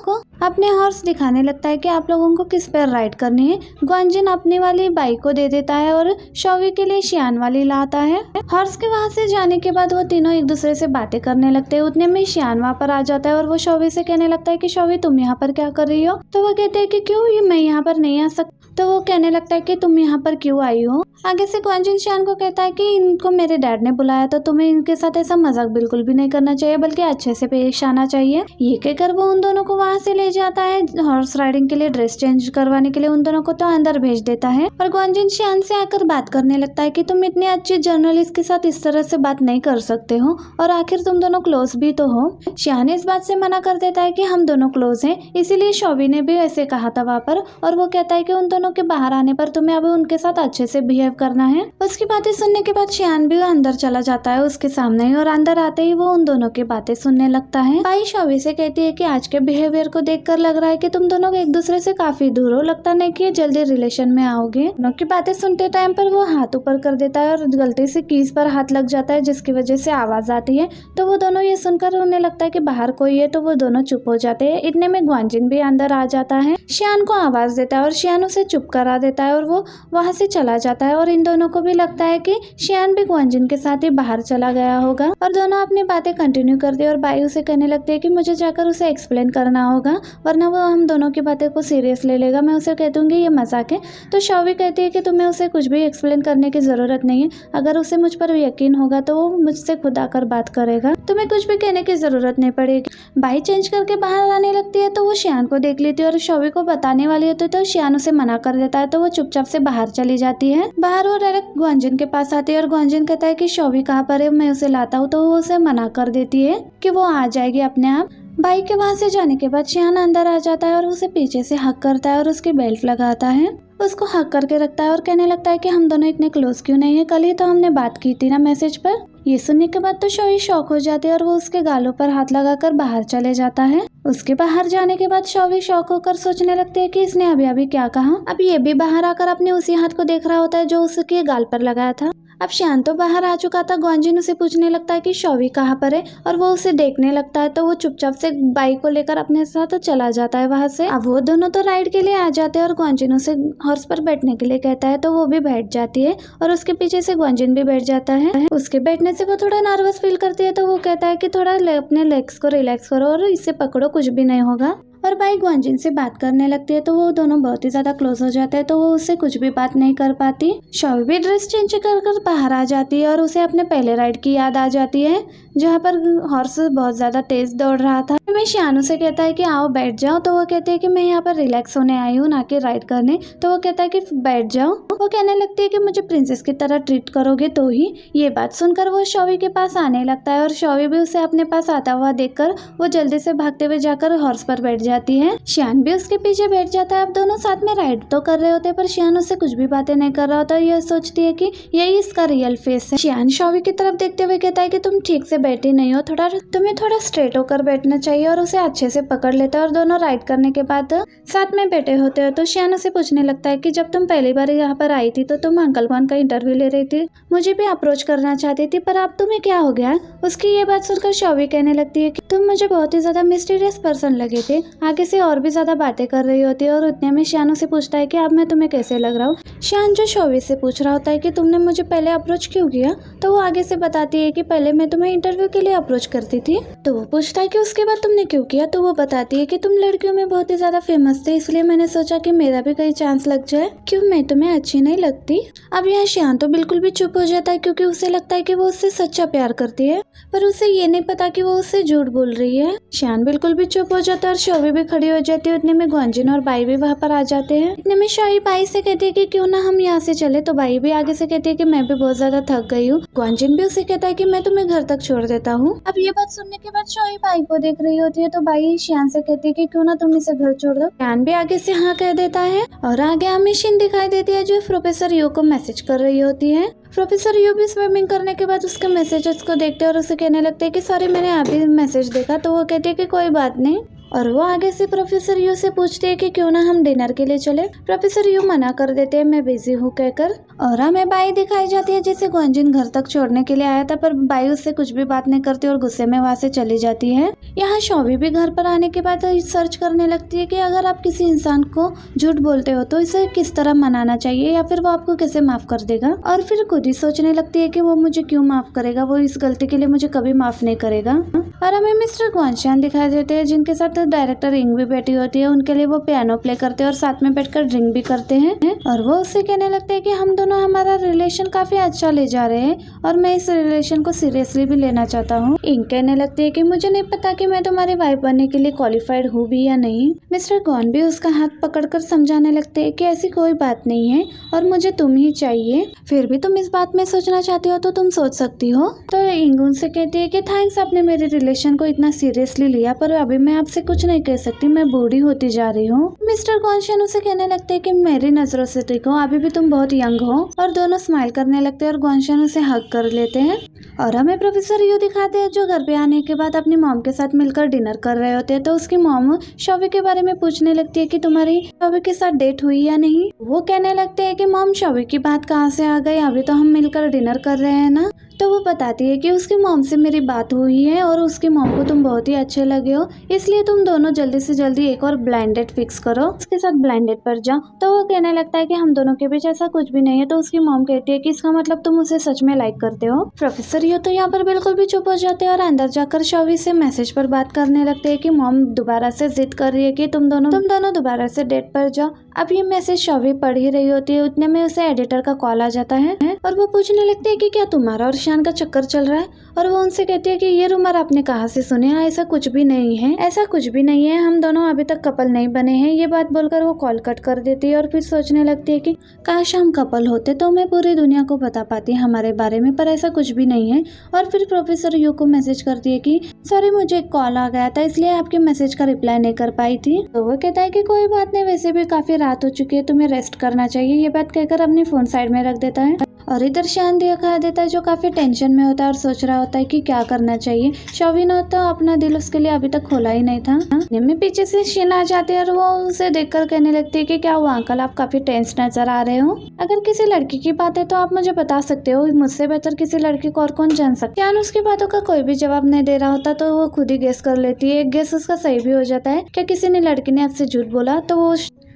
S1: अपने हॉर्स दिखाने लगता है कि आप लोगों को किस पर राइड करनी है। ग्वानजिन अपनी वाली बाइक को दे देता है और शॉवी के लिए शियान वाली लाता है। हॉर्स के वहां से जाने के बाद वो तीनों एक दूसरे से बातें करने लगते हैं। उतने में शियान वहाँ पर आ जाता है और वो शॉवी से कहने लगता है कि शॉवी तुम यहाँ पर क्या कर रही हो। तो वो कहते हैं कि क्यों, ये मैं यहाँ पर नहीं आ सकता। तो वो कहने लगता है कि तुम यहाँ पर क्यों आई हो। आगे से क्वानजिन शियान को कहता है कि इनको मेरे डैड ने बुलाया, तो तुम्हें इनके साथ ऐसा मजाक बिल्कुल भी नहीं करना चाहिए, बल्कि अच्छे से पेश आना चाहिए। ये कहकर वो उन दोनों को वहाँ से ले जाता है हॉर्स राइडिंग के लिए, ड्रेस चेंज करवाने के लिए उन दोनों को तो अंदर भेज देता है। और क्वानजिन शियान से आकर बात करने लगता है कि तुम इतने अच्छे जर्नलिस्ट के साथ इस तरह से बात नहीं कर सकते हो, और आखिर तुम दोनों क्लोज भी तो हो। शियान इस बात से मना कर देता है कि हम दोनों क्लोज हैं, इसीलिए शॉवी ने भी ऐसे कहा था वहाँ पर। और वो कहता है कि उन दोनों के बाहर आने पर तुम्हें अब उनके साथ अच्छे से बिहेव करना है। उसकी बातें सुनने के बाद शियान भी अंदर चला जाता है उसके सामने ही, और अंदर आते ही वो उन दोनों की बातें सुनने लगता है। बाई शॉवी से कहती है कि आज के बिहेवियर को देखकर लग रहा है कि तुम दोनों एक दूसरे से काफी दूर हो, लगता नहीं कि जल्दी रिलेशन में आओगे। दोनों की बातें सुनते टाइम पर वो हाथ ऊपर कर देता है और गलती से कीज पर हाथ लग जाता है, जिसकी वजह से आवाज आती है। तो वो दोनों ये सुनकर उन्हें लगता है कि बाहर कोई है, तो वो दोनों चुप हो जाते हैं। इतने में ग्वानजिन भी अंदर आ जाता है, शियान को आवाज देता है और शियान उसे चुप करा देता है और वो वहां से चला जाता है। और इन दोनों को भी लगता है कि शियान भी ग्वानजिन के साथ ही बाहर चला गया होगा। और दोनों अपनी बातें कंटिन्यू करते हैं और बायू से कहने लगते हैं कि मुझे जाकर उसे एक्सप्लेन करना होगा, वरना वो हम दोनों की बातें को सीरियस ले लेगा। मैं उसे कह दूंगी ये मजाक है। तो शॉवी कहती है कि तुम्हें उसे कुछ भी एक्सप्लेन करने की जरूरत नहीं है, अगर उसे मुझ पर यकीन होगा तो वो मुझसे खुद आकर बात करेगा, तुम्हें कुछ भी कहने की जरूरत नहीं पड़ेगी। बाई चेंज करके बाहर आने लगती है तो वो शियान को देख लेती है और शॉवी को बताने वाली होती है, तो शियान उसे मना कर देता है। तो वो चुपचाप से बाहर चली जाती है। बाहर वो डायरेक्ट ग्वानजिन के पास आती है और ग्वानजिन कहता है कि शॉवी कहाँ पर है, मैं उसे लाता हूँ। तो वो उसे मना कर देती है कि वो आ जाएगी अपने आप। बाइक के वहां से जाने के बाद शियान अंदर आ जाता है और उसे पीछे से हक करता है और उसकी बेल्ट लगाता है, उसको हक करके रखता है और कहने लगता है कि हम दोनों इतने क्लोज क्यों नहीं है, कल ही तो हमने बात की थी ना मैसेज पर। ये सुनने के बाद तो शॉवी शॉक हो जाती है और वो उसके गालों पर हाथ लगाकर बाहर चले जाता है। उसके बाहर जाने के बाद शॉवी शॉक होकर सोचने लगती है कि इसने अभी अभी क्या कहा। अब ये भी बाहर आकर अपने उसी हाथ को देख रहा होता है जो उसके गाल पर लगाया था। अब शियान तो बाहर आ चुका था। ग्वानजिन उसे पूछने लगता है कि शॉवी कहाँ पर है और वो उसे देखने लगता है। तो वो चुपचाप से बाइक को लेकर अपने साथ चला जाता है वहां से। अब वो दोनों तो राइड के लिए आ जाते हैं और ग्वानजिन उसे हॉर्स पर बैठने के लिए कहता है, तो वो भी बैठ जाती है और उसके पीछे से ग्वानजिन भी बैठ जाता है। उसके बैठने से वो थोड़ा नर्वस फील करती है, तो वो कहता है कि थोड़ा अपने लेग्स को रिलैक्स करो और इससे पकड़ो, कुछ भी नहीं होगा। और बाई ग्वानजिन से बात करने लगती है, तो वो दोनों बहुत ही ज्यादा क्लोज हो जाते हैं, तो वो उससे कुछ भी बात नहीं कर पाती। शॉवी भी ड्रेस चेंज कर बाहर आ जाती है और उसे अपने पहले राइड की याद आ जाती है जहाँ पर हॉर्स बहुत ज्यादा तेज दौड़ रहा था। मैं शियान से कहता है कि आओ बैठ जाओ, तो वो कहती है कि मैं यहाँ पर रिलैक्स होने आई हूँ, ना कि राइड करने। तो वो कहता है कि बैठ जाओ। वो कहने लगती है कि मुझे प्रिंसेस की तरह ट्रीट करोगे तो ही। ये बात सुनकर वो शॉवी के पास आने लगता है और शॉवी भी उसे अपने पास आता हुआ देखकर वो जल्दी से भागते हुए जाकर हॉर्स पर बैठ जाती है। शियान भी उसके पीछे बैठ जाता है। अब दोनों साथ में राइड तो कर रहे होते हैं, पर शियान उससे कुछ भी बातें नहीं कर रहा होता। यह सोचती है कि यही इसका रियल फेस है। शियान शॉवी की तरफ देखते हुए कहता है कि तुम ठीक से बैठी नहीं हो, तुम्हें थोड़ा स्ट्रेट होकर बैठना चाहिए, और उसे अच्छे से पकड़ लेता है। और दोनों राइड करने के बाद साथ में बैठे होते हो। तो शियान उसे पूछने लगता है कि जब तुम पहली बार यहाँ पर आई थी तो तुम अंकल क्वान का इंटरव्यू ले रही थी, मुझे भी अप्रोच करना चाहती थी, पर अब तुम्हें क्या हो गया। उसकी ये बात सुनकर शॉवी कहने लगती है कि तुम मुझे बहुत ही ज्यादा मिस्टीरियस पर्सन लगे थे, आगे से और भी ज्यादा बातें कर रही होती है। और उतने में शियान से पूछता है कि अब मैं तुम्हें कैसे लग रहा हूँ। शियान जो शॉवी से पूछ रहा होता है कि तुमने मुझे पहले अप्रोच क्यों किया, तो वो आगे से बताती है कि पहले मैं तुम्हें इंटरव्यू के लिए अप्रोच करती थी। तो वो पूछता है कि उसके बाद तुमने क्यों किया, तो वो बताती है कि तुम लड़कियों में बहुत ही ज्यादा फेमस थे, इसलिए मैंने सोचा कि मेरा भी कहीं चांस लग जाए। क्यों, मैं तुम्हें अच्छी नहीं लगती। अब यहाँ शियान तो बिल्कुल भी चुप हो जाता है, क्योंकि उसे लगता है कि वो उससे सच्चा प्यार करती है, पर उसे ये नहीं पता कि वो उससे झूठ बोल रही है। शियान बिल्कुल भी चुप हो जाता है और शॉवी भी खड़ी हो जाती है। उतने में ग्वानजिन और बाई भी वहाँ पर आ जाते हैं। इतने में शॉवी बाई से कहती है कि क्यों ना हम यहाँ से चले, तो बाई भी आगे से कहती है कि मैं भी बहुत ज्यादा थक गई हूँ। ग्वानजिन भी उसे कहता है कि मैं तुम्हें घर तक छोड़ देता हूँ। अब ये बात सुनने के बाद शोई बाई को देख रही होती है तो बाई शियान से कहती है कि क्यों ना तुम इसे घर छोड़ दो। शियान भी आगे से हाँ कह देता है और आगे हमें शिन दिखाई देती है जो प्रोफेसर यू को मैसेज कर रही होती है। प्रोफेसर यू भी स्विमिंग करने के बाद उसके मैसेजेस को देखते हैं और उसे कहने लगते हैं कि सॉरी मैंने अभी मैसेज देखा। तो वो कहती है कि कोई बात नहीं और वो आगे से प्रोफेसर यू से पूछते हैं कि क्यों ना हम डिनर के लिए चले। प्रोफेसर यू मना कर देते हैं मैं बिजी हूँ कहकर और हमें बाई दिखाई जाती है जिसे ग्वांजिन घर तक छोड़ने के लिए आया था पर बाई उससे कुछ भी बात नहीं करती और गुस्से में वहाँ से चली जाती है। यहाँ शॉवी भी घर पर आने के बाद सर्च करने लगती है कि अगर आप किसी इंसान को झूठ बोलते हो तो इसे किस तरह मनाना चाहिए या फिर वो आपको कैसे माफ कर देगा और फिर खुद ही सोचने लगती है कि वो मुझे क्यों माफ करेगा, वो इस गलती के लिए मुझे कभी माफ नहीं करेगा। और हमें मिस्टर ग्वांशान दिखाई देते हैं जिनके साथ डायरेक्टर इंग भी बैठी होती है। उनके लिए वो पियानो प्ले करते हैं और साथ में बैठकर ड्रिंक भी करते हैं और वो उससे कहने लगते हैं कि हम दोनों हमारा रिलेशन काफी अच्छा ले जा रहे हैं और मैं इस रिलेशन को सीरियसली भी लेना चाहता हूँ। इंग कहने लगती है कि मुझे नहीं पता कि मैं तुम्हारी वाइफ बनने के लिए क्वालिफाइड हूँ भी या नहीं। मिस्टर गॉन भी उसका हाथ पकड़कर समझाने लगते हैं कि ऐसी कोई बात नहीं है और मुझे तुम ही चाहिए, फिर भी तुम इस बात में सोचना चाहती हो तो तुम सोच सकती हो। तो इंग उनसे कहती है कि थैंक्स आपने मेरे रिलेशन को इतना सीरियसली लिया पर अभी मैं आपसे कुछ नहीं कह सकती, मैं बूढ़ी होती जा रही हूँ। मिस्टर कॉन्शन उसे कहने लगते हैं कि मेरी नजरों से देखो अभी भी तुम बहुत यंग हो और दोनों स्माइल करने लगते हैं और कॉन्शन उसे हग कर लेते हैं। और हमें प्रोफेसर यू दिखाते हैं जो घर पे आने के बाद अपनी मॉम के साथ मिलकर डिनर कर रहे होते हैं। तो उसकी मॉम शॉवी के बारे में पूछने लगती है कि तुम्हारी शॉवी के साथ डेट हुई या नहीं। वो कहने लगते हैं कि मॉम शॉवी की बात कहाँ से आ गई, अभी तो हम मिलकर डिनर कर रहे हैं ना। तो वो बताती है कि उसकी मॉम से मेरी बात हुई है और उसकी मॉम को तुम बहुत ही अच्छे लगे हो, इसलिए तुम दोनों जल्दी से जल्दी एक और ब्लाइंड डेट फिक्स करो, उसके साथ ब्लाइंड डेट पर जाओ। तो वो कहने लगता है कि हम दोनों के बीच ऐसा कुछ भी नहीं है। तो उसकी मॉम कहती है कि इसका मतलब तुम उसे सच में लाइक करते हो। प्रोफेसर यू तो यहाँ पर बिल्कुल भी चुप हो जाते हैं और अंदर जाकर शॉवी से मैसेज पर बात करने लगते हैं कि मॉम दोबारा से जिद कर रही है कि तुम दोनों दोबारा से डेट पर जाओ। अब ये मैसेज शॉवी पढ़ ही रही होती है, उतने में उसे एडिटर का कॉल आ जाता है और वो पूछने लगती है कि क्या तुम्हारा और शान का चक्कर चल रहा है। और वो उनसे कहती है कि ये रूमर आपने कहाँ से सुने, ऐसा कुछ भी नहीं है, ऐसा कुछ भी नहीं है, हम दोनों अभी तक कपल नहीं बने हैं। ये बात बोलकर वो कॉल कट कर देती है और फिर सोचने लगती है कि काश हम कपल होते तो मैं पूरी दुनिया को बता पाती हमारे बारे में, पर ऐसा कुछ भी नहीं है। और फिर प्रोफेसर यू को मैसेज करती है कि सॉरी मुझे एक कॉल आ गया था इसलिए आपके मैसेज का रिप्लाई नहीं कर पाई थी। तो वो कहता है कि कोई बात नहीं, वैसे भी काफी रात हो चुकी है, तुम्हें रेस्ट करना चाहिए। ये बात कहकर अपनी फोन साइड में रख देता है और इधर शान दिखा देता है जो काफी टेंशन में होता है और सोच रहा होता है कि क्या करना चाहिए। शॉवी ने तो अपना दिल उसके लिए अभी तक खोला ही नहीं था। में पीछे से शिन आ जाते हैं और वो उसे देखकर कहने लगती है कि क्या हुआ अंकल, आप काफी टेंस नजर आ रहे हो। अगर किसी लड़की की बात है तो आप मुझे बता सकते हो, मुझसे बेहतर किसी लड़की को और कौन जान सकता है। शान उसकी बातों का कोई भी जवाब नहीं दे रहा होता तो वो खुद ही गेस कर लेती है। एक गेस उसका सही भी हो जाता है। क्या किसी ने लड़की ने आपसे झूठ बोला?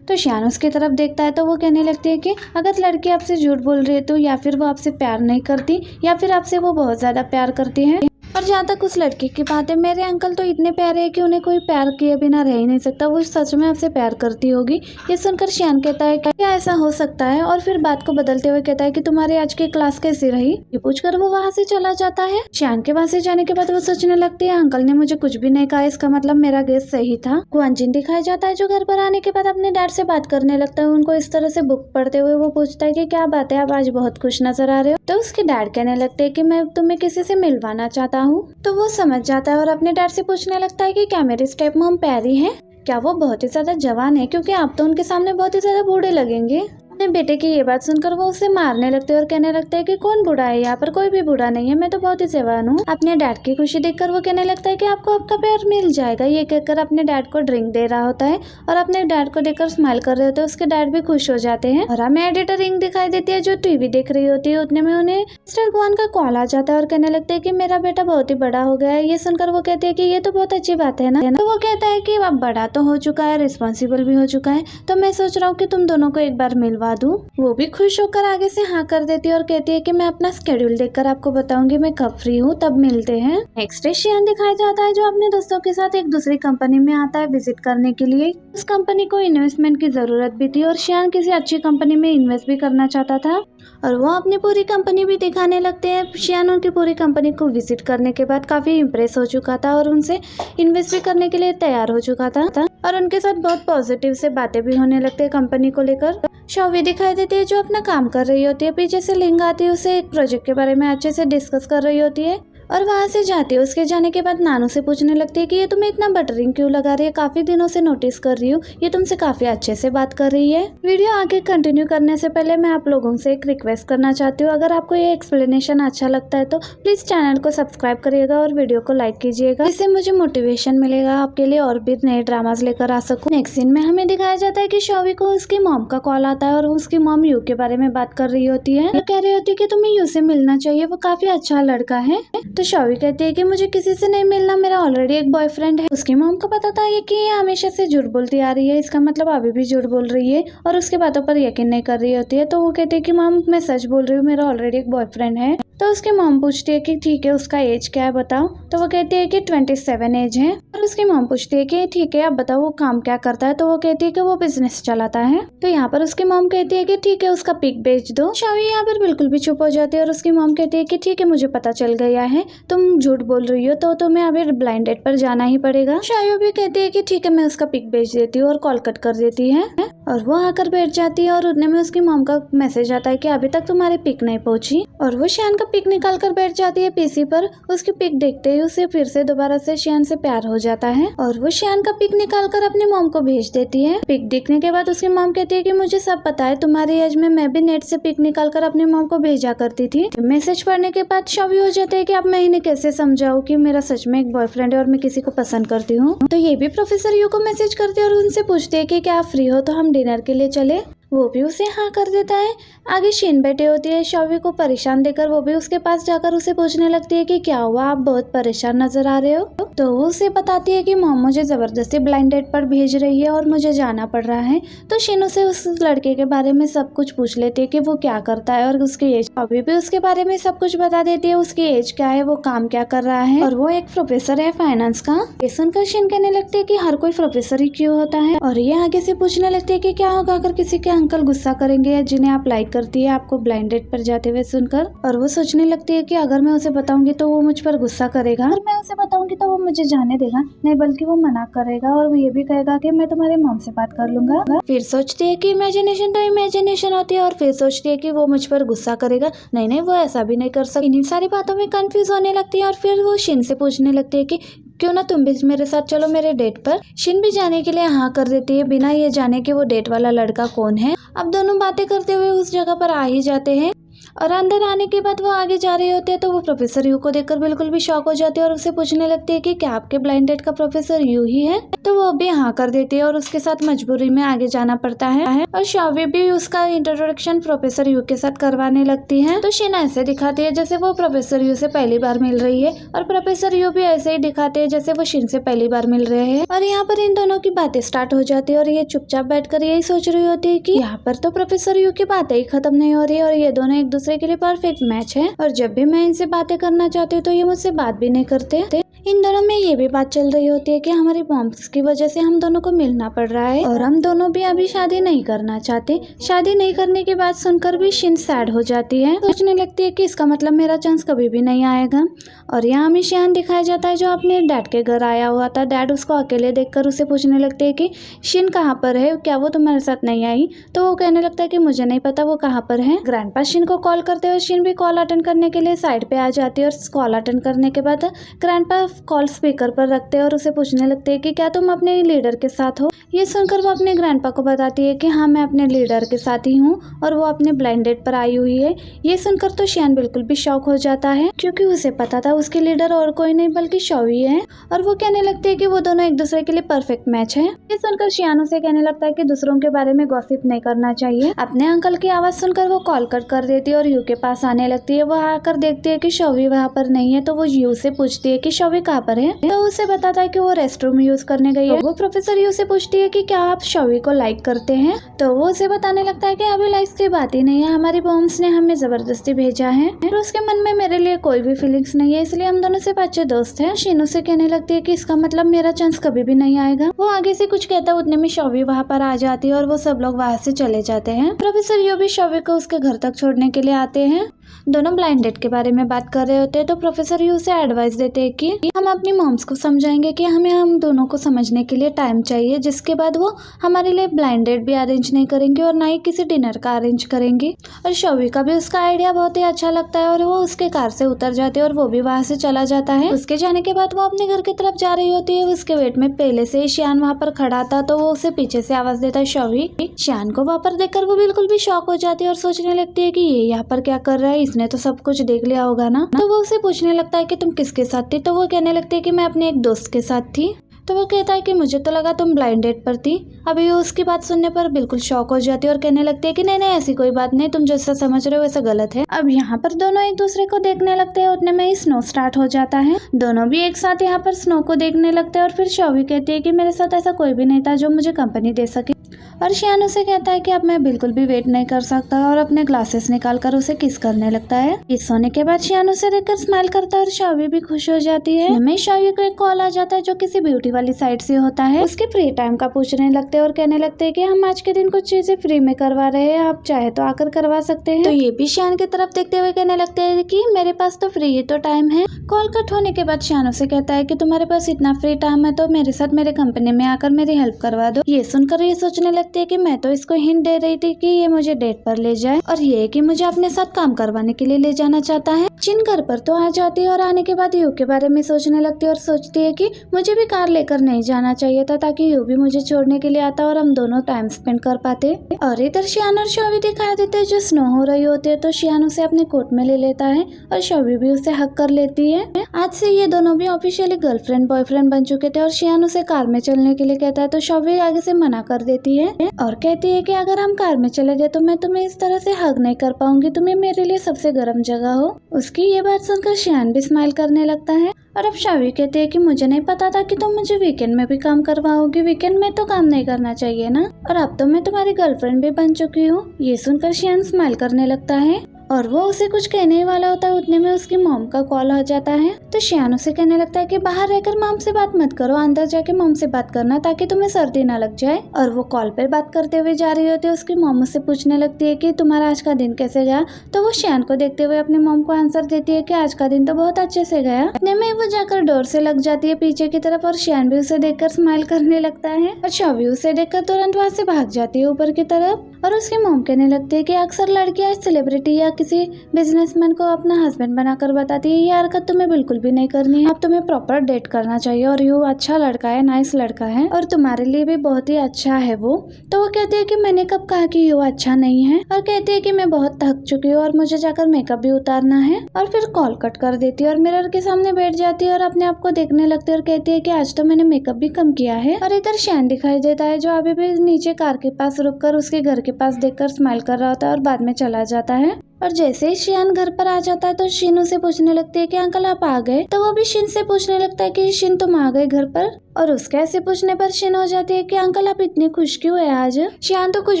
S1: तो शान उसकी तरफ देखता है तो वो कहने लगती है कि अगर लड़की आपसे झूठ बोल रही है तो या फिर वो आपसे प्यार नहीं करती या फिर आपसे वो बहुत ज्यादा प्यार करती है। और जहाँ तक उस लड़की की बात है, मेरे अंकल तो इतने प्यारे हैं कि उन्हें कोई प्यार किए बिना रह ही नहीं सकता, वो सच में आपसे प्यार करती होगी। ये सुनकर शान कहता है क्या ऐसा हो सकता है, और फिर बात को बदलते हुए कहता है कि तुम्हारी आज की क्लास कैसी रही। ये पूछकर वो वहाँ से चला जाता है। शान के वहाँ से जाने के बाद वो सोचने लगती है अंकल ने मुझे कुछ भी नहीं कहा, इसका मतलब मेरा गेस सही था। ग्वांजिन दिखाया जाता है जो घर पर आने के बाद अपने डैड से बात करने लगता है। उनको इस तरह से बुक पढ़ते हुए वो पूछता है कि क्या बात है, आप आज बहुत खुश नजर आ रहे हो। तो उसके डैड कहने लगते हैं कि मैं तुम्हें किसी से मिलवाना चाहता हूँ। तो वो समझ जाता है और अपने डैड से पूछने लगता है कि क्या मेरी स्टेप मॉम प्यारी है, क्या वो बहुत ही ज्यादा जवान है, क्योंकि आप तो उनके सामने बहुत ही ज्यादा बूढ़े लगेंगे। अपने बेटे की ये बात सुनकर वो उसे मारने लगते हैं और कहने लगते हैं कि कौन बूढ़ा है, यहाँ पर कोई भी बूढ़ा नहीं है, मैं तो बहुत ही जवान हूँ। अपने डैड की खुशी देखकर वो कहने लगता है कि आपको आपका प्यार मिल जाएगा। ये कहकर अपने डैड को ड्रिंक दे रहा होता है और अपने डैड को देखकर स्माइल कर रहे होते हैं। उसके डैड भी खुश हो जाते हैं और हमें एडिटर रिंग दिखाई देती है जो टीवी देख रही होती है। उतने में उन्हें मिस्टर ग्वान का कॉल आ जाता है और कहने लगते हैं कि मेरा बेटा बहुत ही बड़ा हो गया है। ये सुनकर वो कहते हैं कि ये तो बहुत अच्छी बात है ना। तो वो कहता है कि अब बड़ा तो हो चुका है, रिस्पॉन्सिबल भी हो चुका है, तो मैं सोच रहा हूँ कि तुम दोनों को एक बार मिलवा दूं। वो भी खुश होकर आगे से हाँ कर देती है और कहती है कि मैं अपना स्केड्यूल देखकर आपको बताऊंगी मैं कब फ्री हूँ, तब मिलते हैं। नेक्स्ट डे शियान दिखाया जाता है जो अपने दोस्तों के साथ एक दूसरी कंपनी में आता है विजिट करने के लिए। उस कंपनी को इन्वेस्टमेंट की जरूरत भी थी और शियान किसी अच्छी कंपनी में इन्वेस्ट भी करना चाहता था और वो अपनी पूरी कंपनी भी दिखाने लगते हैं। शियान उनकी पूरी कंपनी को विजिट करने के बाद काफी इम्प्रेस हो चुका था और उनसे इन्वेस्ट भी करने के लिए तैयार हो चुका था और उनके साथ बहुत पॉजिटिव से बातें भी होने लगती है कंपनी को लेकर। शॉवी दिखाई देती है जो अपना काम कर रही होती है। पीछे से लिंग आती है, उसे एक प्रोजेक्ट के बारे में अच्छे से डिस्कस कर रही होती है। और वहाँ से जाती है। उसके जाने के बाद नानू से पूछने लगती है कि ये तुम्हें इतना बटरिंग क्यों लगा रही है, काफी दिनों से नोटिस कर रही हूँ, ये तुमसे काफी अच्छे से बात कर रही है। वीडियो आगे कंटिन्यू करने से पहले मैं आप लोगों से एक रिक्वेस्ट करना चाहती हूँ, अगर आपको ये एक्सप्लेनेशन अच्छा लगता है तो प्लीज चैनल को सब्सक्राइब करिएगा और वीडियो को लाइक कीजिएगा, इससे मुझे मोटिवेशन मिलेगा आपके लिए और भी नए ड्रामास लेकर आ सकूं। नेक्स्ट सीन में हमें दिखाया जाता है कि शौवी को उसकी मॉम का कॉल आता है और उसकी मॉम यू के बारे में बात कर रही होती है। वो कह रही होती है कि तुम्हें यू से मिलना चाहिए, वो काफी अच्छा लड़का है। तो शौवी कहती है कि मुझे किसी से नहीं मिलना, मेरा ऑलरेडी एक बॉयफ्रेंड है। उसकी मॉम को पता था कि ये हमेशा से झूठ बोलती आ रही है, इसका मतलब अभी भी झूठ बोल रही है और उसकी बातों पर यकीन नहीं कर रही होती है। तो वो कहती है कि मॉम मैं सच बोल रही हूँ, मेरा ऑलरेडी एक बॉयफ्रेंड है। तो उसकी मॉम पूछती है कि ठीक है उसका एज क्या है बताओ। तो वो कहती है कि 27 एज है। और उसकी मॉम पूछती है कि ठीक है अब बताओ वो काम क्या करता है। तो वो कहती है कि वो बिजनेस चलाता है। तो यहाँ पर उसकी मॉम कहती है कि ठीक है उसका पिक भेज दो। शौवी यहाँ पर बिल्कुल भी चुप हो जाती है और उसकी मॉम कहती है कि ठीक है मुझे पता चल गया है, तुम झूठ बोल रही हो तो तुम्हें अभी ब्लाइंड डेट पर जाना ही पड़ेगा। शौवी भी कहती है कि ठीक है मैं उसका पिक भेज देती हूँ और कॉल कट कर देती है और वो आकर बैठ जाती है। और उतने में उसकी मॉम का मैसेज आता है कि अभी तक तुम्हारी पिक नहीं पहुंची। और वो शियान का पिक निकाल कर बैठ जाती है पीसी पर। उसकी पिक देखते ही उसे फिर से दोबारा से शियान से प्यार हो जाता है और वो शियान का पिक निकाल कर अपनी मॉम को भेज देती है। पिक देखने के बाद उसकी मॉम कहती है कि मुझे सब पता है, तुम्हारी एज में मैं भी नेट से पिक निकाल कर अपनी मॉम को भेजा करती थी। मैसेज पढ़ने के बाद शौवी हो जाते है कि अब मैं इन्हें कैसे समझाऊं कि मेरा सच में एक बॉयफ्रेंड है और मैं किसी को पसंद करती हूँ। तो ये भी प्रोफेसर यू को मैसेज करती है और उनसे पूछती है कि क्या आप फ्री हो तो हम डिनर के लिए चले। वो भी उसे हाँ कर देता है। आगे शीन बैठी होती है शौवी को परेशान देकर वो भी उसके पास जाकर उसे पूछने लगती है कि क्या हुआ, आप बहुत परेशान नजर आ रहे हो। तो वो उसे बताती है कि मॉम मुझे जबरदस्ती ब्लाइंड डेट पर भेज रही है और मुझे जाना पड़ रहा है। तो शीन उसे उस लड़के के बारे में सब कुछ पूछ लेती है कि वो क्या करता है और उसकी एज। शौवी भी उसके बारे में सब कुछ बता देती है, उसकी एज क्या है, वो काम क्या कर रहा है और वो एक प्रोफेसर है फाइनेंस का। ये सुनकर शीन कहने लगती है कि हर कोई प्रोफेसर ही क्यों होता है। और ये आगे से पूछने लगती है कि क्या होगा अगर किसी के अंकल गुस्सा करेंगे जिन्हें आप लाइक करती है आपको ब्लाइंड डेट पर जाते हुए सुनकर। और वो सोचने लगती है कि अगर मैं उसे बताऊंगी तो वो मुझ पर गुस्सा करेगा, और मैं उसे बताऊंगी तो वो मुझे जाने देगा नहीं बल्कि वो मना करेगा और वो ये भी कहेगा कि मैं तुम्हारे मॉम से बात कर लूंगा। फिर सोचती है कि इमेजिनेशन तो इमेजिनेशन होती है और फिर सोचती है कि वो मुझ पर गुस्सा करेगा, नहीं वो ऐसा भी नहीं कर सकती। इन्हीं सारी बातों में कंफ्यूज होने लगती है और फिर वो शिन से पूछने लगती है कि क्यों ना तुम भी मेरे साथ चलो मेरे डेट पर। शिन भी जाने के लिए हाँ कर देती है बिना ये जाने कि वो डेट वाला लड़का कौन है। अब दोनों बातें करते हुए उस जगह पर आ ही जाते हैं और अंदर आने के बाद वो आगे जा रहे होते हैं। तो वो प्रोफेसर यू को देखकर बिल्कुल भी शॉक हो जाती है और उससे पूछने लगती है कि क्या आपके ब्लाइंड डेट का प्रोफेसर यू ही है। तो वो भी हाँ कर देती है और उसके साथ मजबूरी में आगे जाना पड़ता है और शौवी भी उसका इंट्रोडक्शन प्रोफेसर यू के साथ करवाने लगती है। तो शीना ऐसे दिखाती है जैसे वो प्रोफेसर यू से पहली बार मिल रही है और प्रोफेसर यू भी ऐसे ही दिखाते हैं जैसे वो शिन से पहली बार मिल रहे हैं। और यहाँ पर इन दोनों की बातें स्टार्ट हो जाती है और ये चुपचाप बैठकर यही सोच रही होती है कि यहाँ पर तो प्रोफेसर यू की बातें ही खत्म नहीं हो रही और ये दोनों एक दूसरे के लिए परफेक्ट मैच है। और जब भी मैं इनसे बातें करना चाहती हूँ तो ये मुझसे बात भी नहीं करते। इन दोनों में ये भी बात चल रही होती है कि हमारी मॉम्स की वजह से हम दोनों को मिलना पड़ रहा है और हम दोनों भी अभी शादी नहीं करना चाहते। शादी नहीं करने की बात सुनकर भी शिन सैड हो जाती है, सोचने लगती है कि इसका मतलब मेरा चांस कभी भी नहीं आएगा। और यहाँ हमें शियान दिखाया जाता है जो अपने डैड के घर आया हुआ था। डैड उसको अकेले देखकर उसे पूछने लगते है कि शिन कहाँ पर है, क्या वो तुम्हारे साथ नहीं आई। तो वो कहने लगता है कि मुझे नहीं पता वो कहाँ पर है। ग्रैंडपा शिन को कॉल करते हुए शिन भी कॉल अटेंड करने के लिए साइड पे आ जाती है और कॉल अटेंड करने के बाद ग्रैंडपा कॉल स्पीकर पर रखते हैं और उसे पूछने लगते हैं कि क्या तुम अपने लीडर के साथ हो। ये सुनकर वो अपने ग्रैंडपा को बताती है कि हाँ मैं अपने लीडर के साथ ही हूँ और वो अपने ब्लाइंड डेट पर आई हुई है। ये सुनकर तो शियान बिल्कुल भी शॉक हो जाता है क्योंकि उसे पता था उसके लीडर और कोई नहीं बल्कि शौवी है। और वो कहने लगते है कि वो दोनों एक दूसरे के लिए परफेक्ट मैच है। ये सुनकर शियान उसे कहने लगता है कि दूसरों के बारे में गॉसिप नहीं करना चाहिए। अपने अंकल की आवाज सुनकर वो कॉल कट कर देती है और यू के पास आने लगती है। वो आकर देखती है कि शौवी वहाँ पर नहीं है तो वो यू से पूछती है कि शौवी कहाँ पर है। तो उसे बताता है कि वो रेस्टरूम यूज करने गई है। वो प्रोफेसर यू से पूछती है कि क्या आप शौवी को लाइक करते हैं। तो वो उसे बताने लगता है कि अभी लाइक की बात ही नहीं है, हमारी मॉम्स ने हमें जबरदस्ती भेजा है और उसके मन में मेरे लिए कोई भी फीलिंग्स नहीं है, इसलिए हम दोनों सिर्फ अच्छे दोस्त हैं। शीनू से कहने लगती है कि इसका मतलब मेरा चांस कभी भी नहीं आएगा। वो आगे से कुछ कहता उतने में शौवी वहाँ पर आ जाती है और वो सब लोग वहाँ से चले जाते हैं। प्रोफेसर यू भी शौवी को उसके घर तक छोड़ने के लिए आते हैं। दोनों ब्लाइंड डेट के बारे में बात कर रहे होते हैं तो प्रोफेसर यू उसे एडवाइस देते हैं कि हम अपनी मॉम्स को समझाएंगे कि हमें हम दोनों को समझने के लिए टाइम चाहिए, जिसके बाद वो हमारे लिए ब्लाइंड डेट भी अरेंज नहीं करेंगे और ना ही किसी डिनर का अरेंज करेंगे। और शौवी का भी उसका आइडिया बहुत ही अच्छा लगता है और वो उसके कार से उतर जाते हैं और वो भी वहाँ से चला जाता है। उसके जाने के बाद वो अपने घर की तरफ जा रही होती है। उसके वेट में पहले से ही शियान वहाँ पर खड़ा था तो वो उसे पीछे से आवाज देता है शौवी। शियान को वहाँ पर देखकर वो बिल्कुल भी शॉक हो जाती है और सोचने लगती है कि ये यहाँ पर क्या कर रहा है, इसने तो सब कुछ देख लिया होगा ना। तो वो उसे पूछने लगता है कि तुम किसके साथ थी, तो वो कहने लगती है कि मैं अपने एक दोस्त के साथ थी। तो वो कहता है कि मुझे तो लगा तुम ब्लाइंड डेट पर थी। अभी वो उसकी बात सुनने पर बिल्कुल शॉक हो जाती है और कहने लगती है कि नहीं नहीं ऐसी कोई बात नहीं, तुम जैसा समझ रहे हो वैसा गलत है। अब यहाँ पर दोनों एक दूसरे को देखने लगते हैं। उतने में ही स्नो स्टार्ट हो जाता है। दोनों भी एक साथ यहाँ पर स्नो को देखने लगते हैं और फिर शौवी कहती है कि मेरे साथ ऐसा कोई भी नहीं था जो मुझे कंपनी दे सके। और शियान उसे कहता है कि अब मैं बिल्कुल भी वेट नहीं कर सकता और अपने ग्लासेस निकालकर उसे किस करने लगता है। किस होने के बाद शियान उसे देखकर स्माइल करता है और शौवी भी खुश हो जाती है। हमें शौवी को एक कॉल आ जाता है जो किसी ब्यूटी वाली साइट से होता है। उसके फ्री टाइम का पूछने लगते हैं और कहने लगते हैं कि हम आज के दिन कुछ चीजें फ्री में करवा रहे हैं, आप चाहे तो आकर करवा सकते हैं। तो ये भी शियान की तरफ देखते हुए कहने लगते हैं कि मेरे पास तो फ्री ही तो टाइम है। कॉल कट होने के बाद शियान उसे कहता है कि तुम्हारे पास इतना फ्री टाइम है तो मेरे साथ मेरे कंपनी में आकर मेरी हेल्प करवा दो। ये सुनकर ये सोचने लगती है कि मैं तो इसको हिंट दे रही थी कि ये मुझे डेट पर ले जाए और ये कि मुझे अपने साथ काम करवाने के लिए ले जाना चाहता है। चिन घर पर तो आ जाती है और आने के बाद यू के बारे में सोचने लगती है और सोचती है कि मुझे भी कार लेकर नहीं जाना चाहिए था ताकि यू भी मुझे छोड़ने के लिए आता और हम दोनों टाइम स्पेंड कर पाते। और इधर शियान और शौवी दिखा देते हैं जो स्नो हो रही होती है तो शियान उसे अपने कोट में ले लेता है और शौवी भी उसे हक कर लेती है। आज से ये दोनों भी ऑफिशियली गर्लफ्रेंड बॉयफ्रेंड बन चुके थे और शियान उसे कार में चलने के लिए कहता है तो शौवी आगे से मना कर देती है और कहती है कि अगर हम कार में चले गए तो मैं तुम्हें इस तरह से हग नहीं कर पाऊंगी, तुम्हें मेरे लिए सबसे गर्म जगह हो। उसकी ये बात सुनकर शियान भी स्माइल करने लगता है और अब शौवी कहती है कि मुझे नहीं पता था कि तुम मुझे वीकेंड में भी काम करवाओगी, वीकेंड में तो काम नहीं करना चाहिए ना, और अब तो मैं तुम्हारी गर्लफ्रेंड भी बन चुकी हूँ। ये सुनकर शियान स्माइल करने लगता है और वो उसे कुछ कहने ही वाला होता है। उतने में उसकी मॉम का कॉल आ जाता है तो शियान उसे कहने लगता है कि बाहर रहकर मॉम से बात मत करो, अंदर जाके मॉम से बात करना ताकि तुम्हें सर्दी ना लग जाए। और वो कॉल पर बात करते हुए जा रही होती है। उसकी मॉम उससे पूछने लगती है कि तुम्हारा आज का दिन कैसे गया, तो वो शियान को देखते हुए अपनी मॉम को आंसर देती है कि आज का दिन तो बहुत अच्छे से गया। इतने में वो जाकर डोर से लग जाती है पीछे की तरफ और शियान भी उसे देखकर स्माइल करने लगता है और शौवी उसे देखकर तुरंत वहाँ से भाग जाती है ऊपर की तरफ। और उसकी मॉम कहने लगती है कि अक्सर लड़कियां सेलिब्रिटी या किसी बिजनेसमैन को अपना हस्बैंड बनाकर बताती है ये हरकत तुम्हें बिल्कुल भी नहीं करनी है, अब तुम्हें प्रॉपर डेट करना चाहिए और यू अच्छा लड़का है, नाइस लड़का है और तुम्हारे लिए भी बहुत ही अच्छा है वो। तो वो कहती है कि मैंने कब कहा कि यू अच्छा नहीं है, और कहती है कि मैं बहुत थक चुकी हूँ और मुझे जाकर मेकअप भी उतारना है। और फिर कॉल कट कर देती है और मिरर के सामने बैठ जाती है और अपने आप को देखने लगती है और कहती है कि आज तो मैंने मेकअप भी कम किया है। और इधर शियान दिखाई देता है जो अभी भी नीचे कार के पास रुककर उसके घर के पास देखकर स्माइल कर रहा होता है और बाद में चला जाता है। और जैसे ही शियान घर पर आ जाता है तो शिन उसे पूछने लगती है कि अंकल आप आ गए, तो वो भी शिन से पूछने लगता है कि शिन तुम आ गए घर पर। और उसके ऐसे पूछने पर शिन हो जाती है कि अंकल आप इतनी खुश क्यों है आज। शियान तो कुछ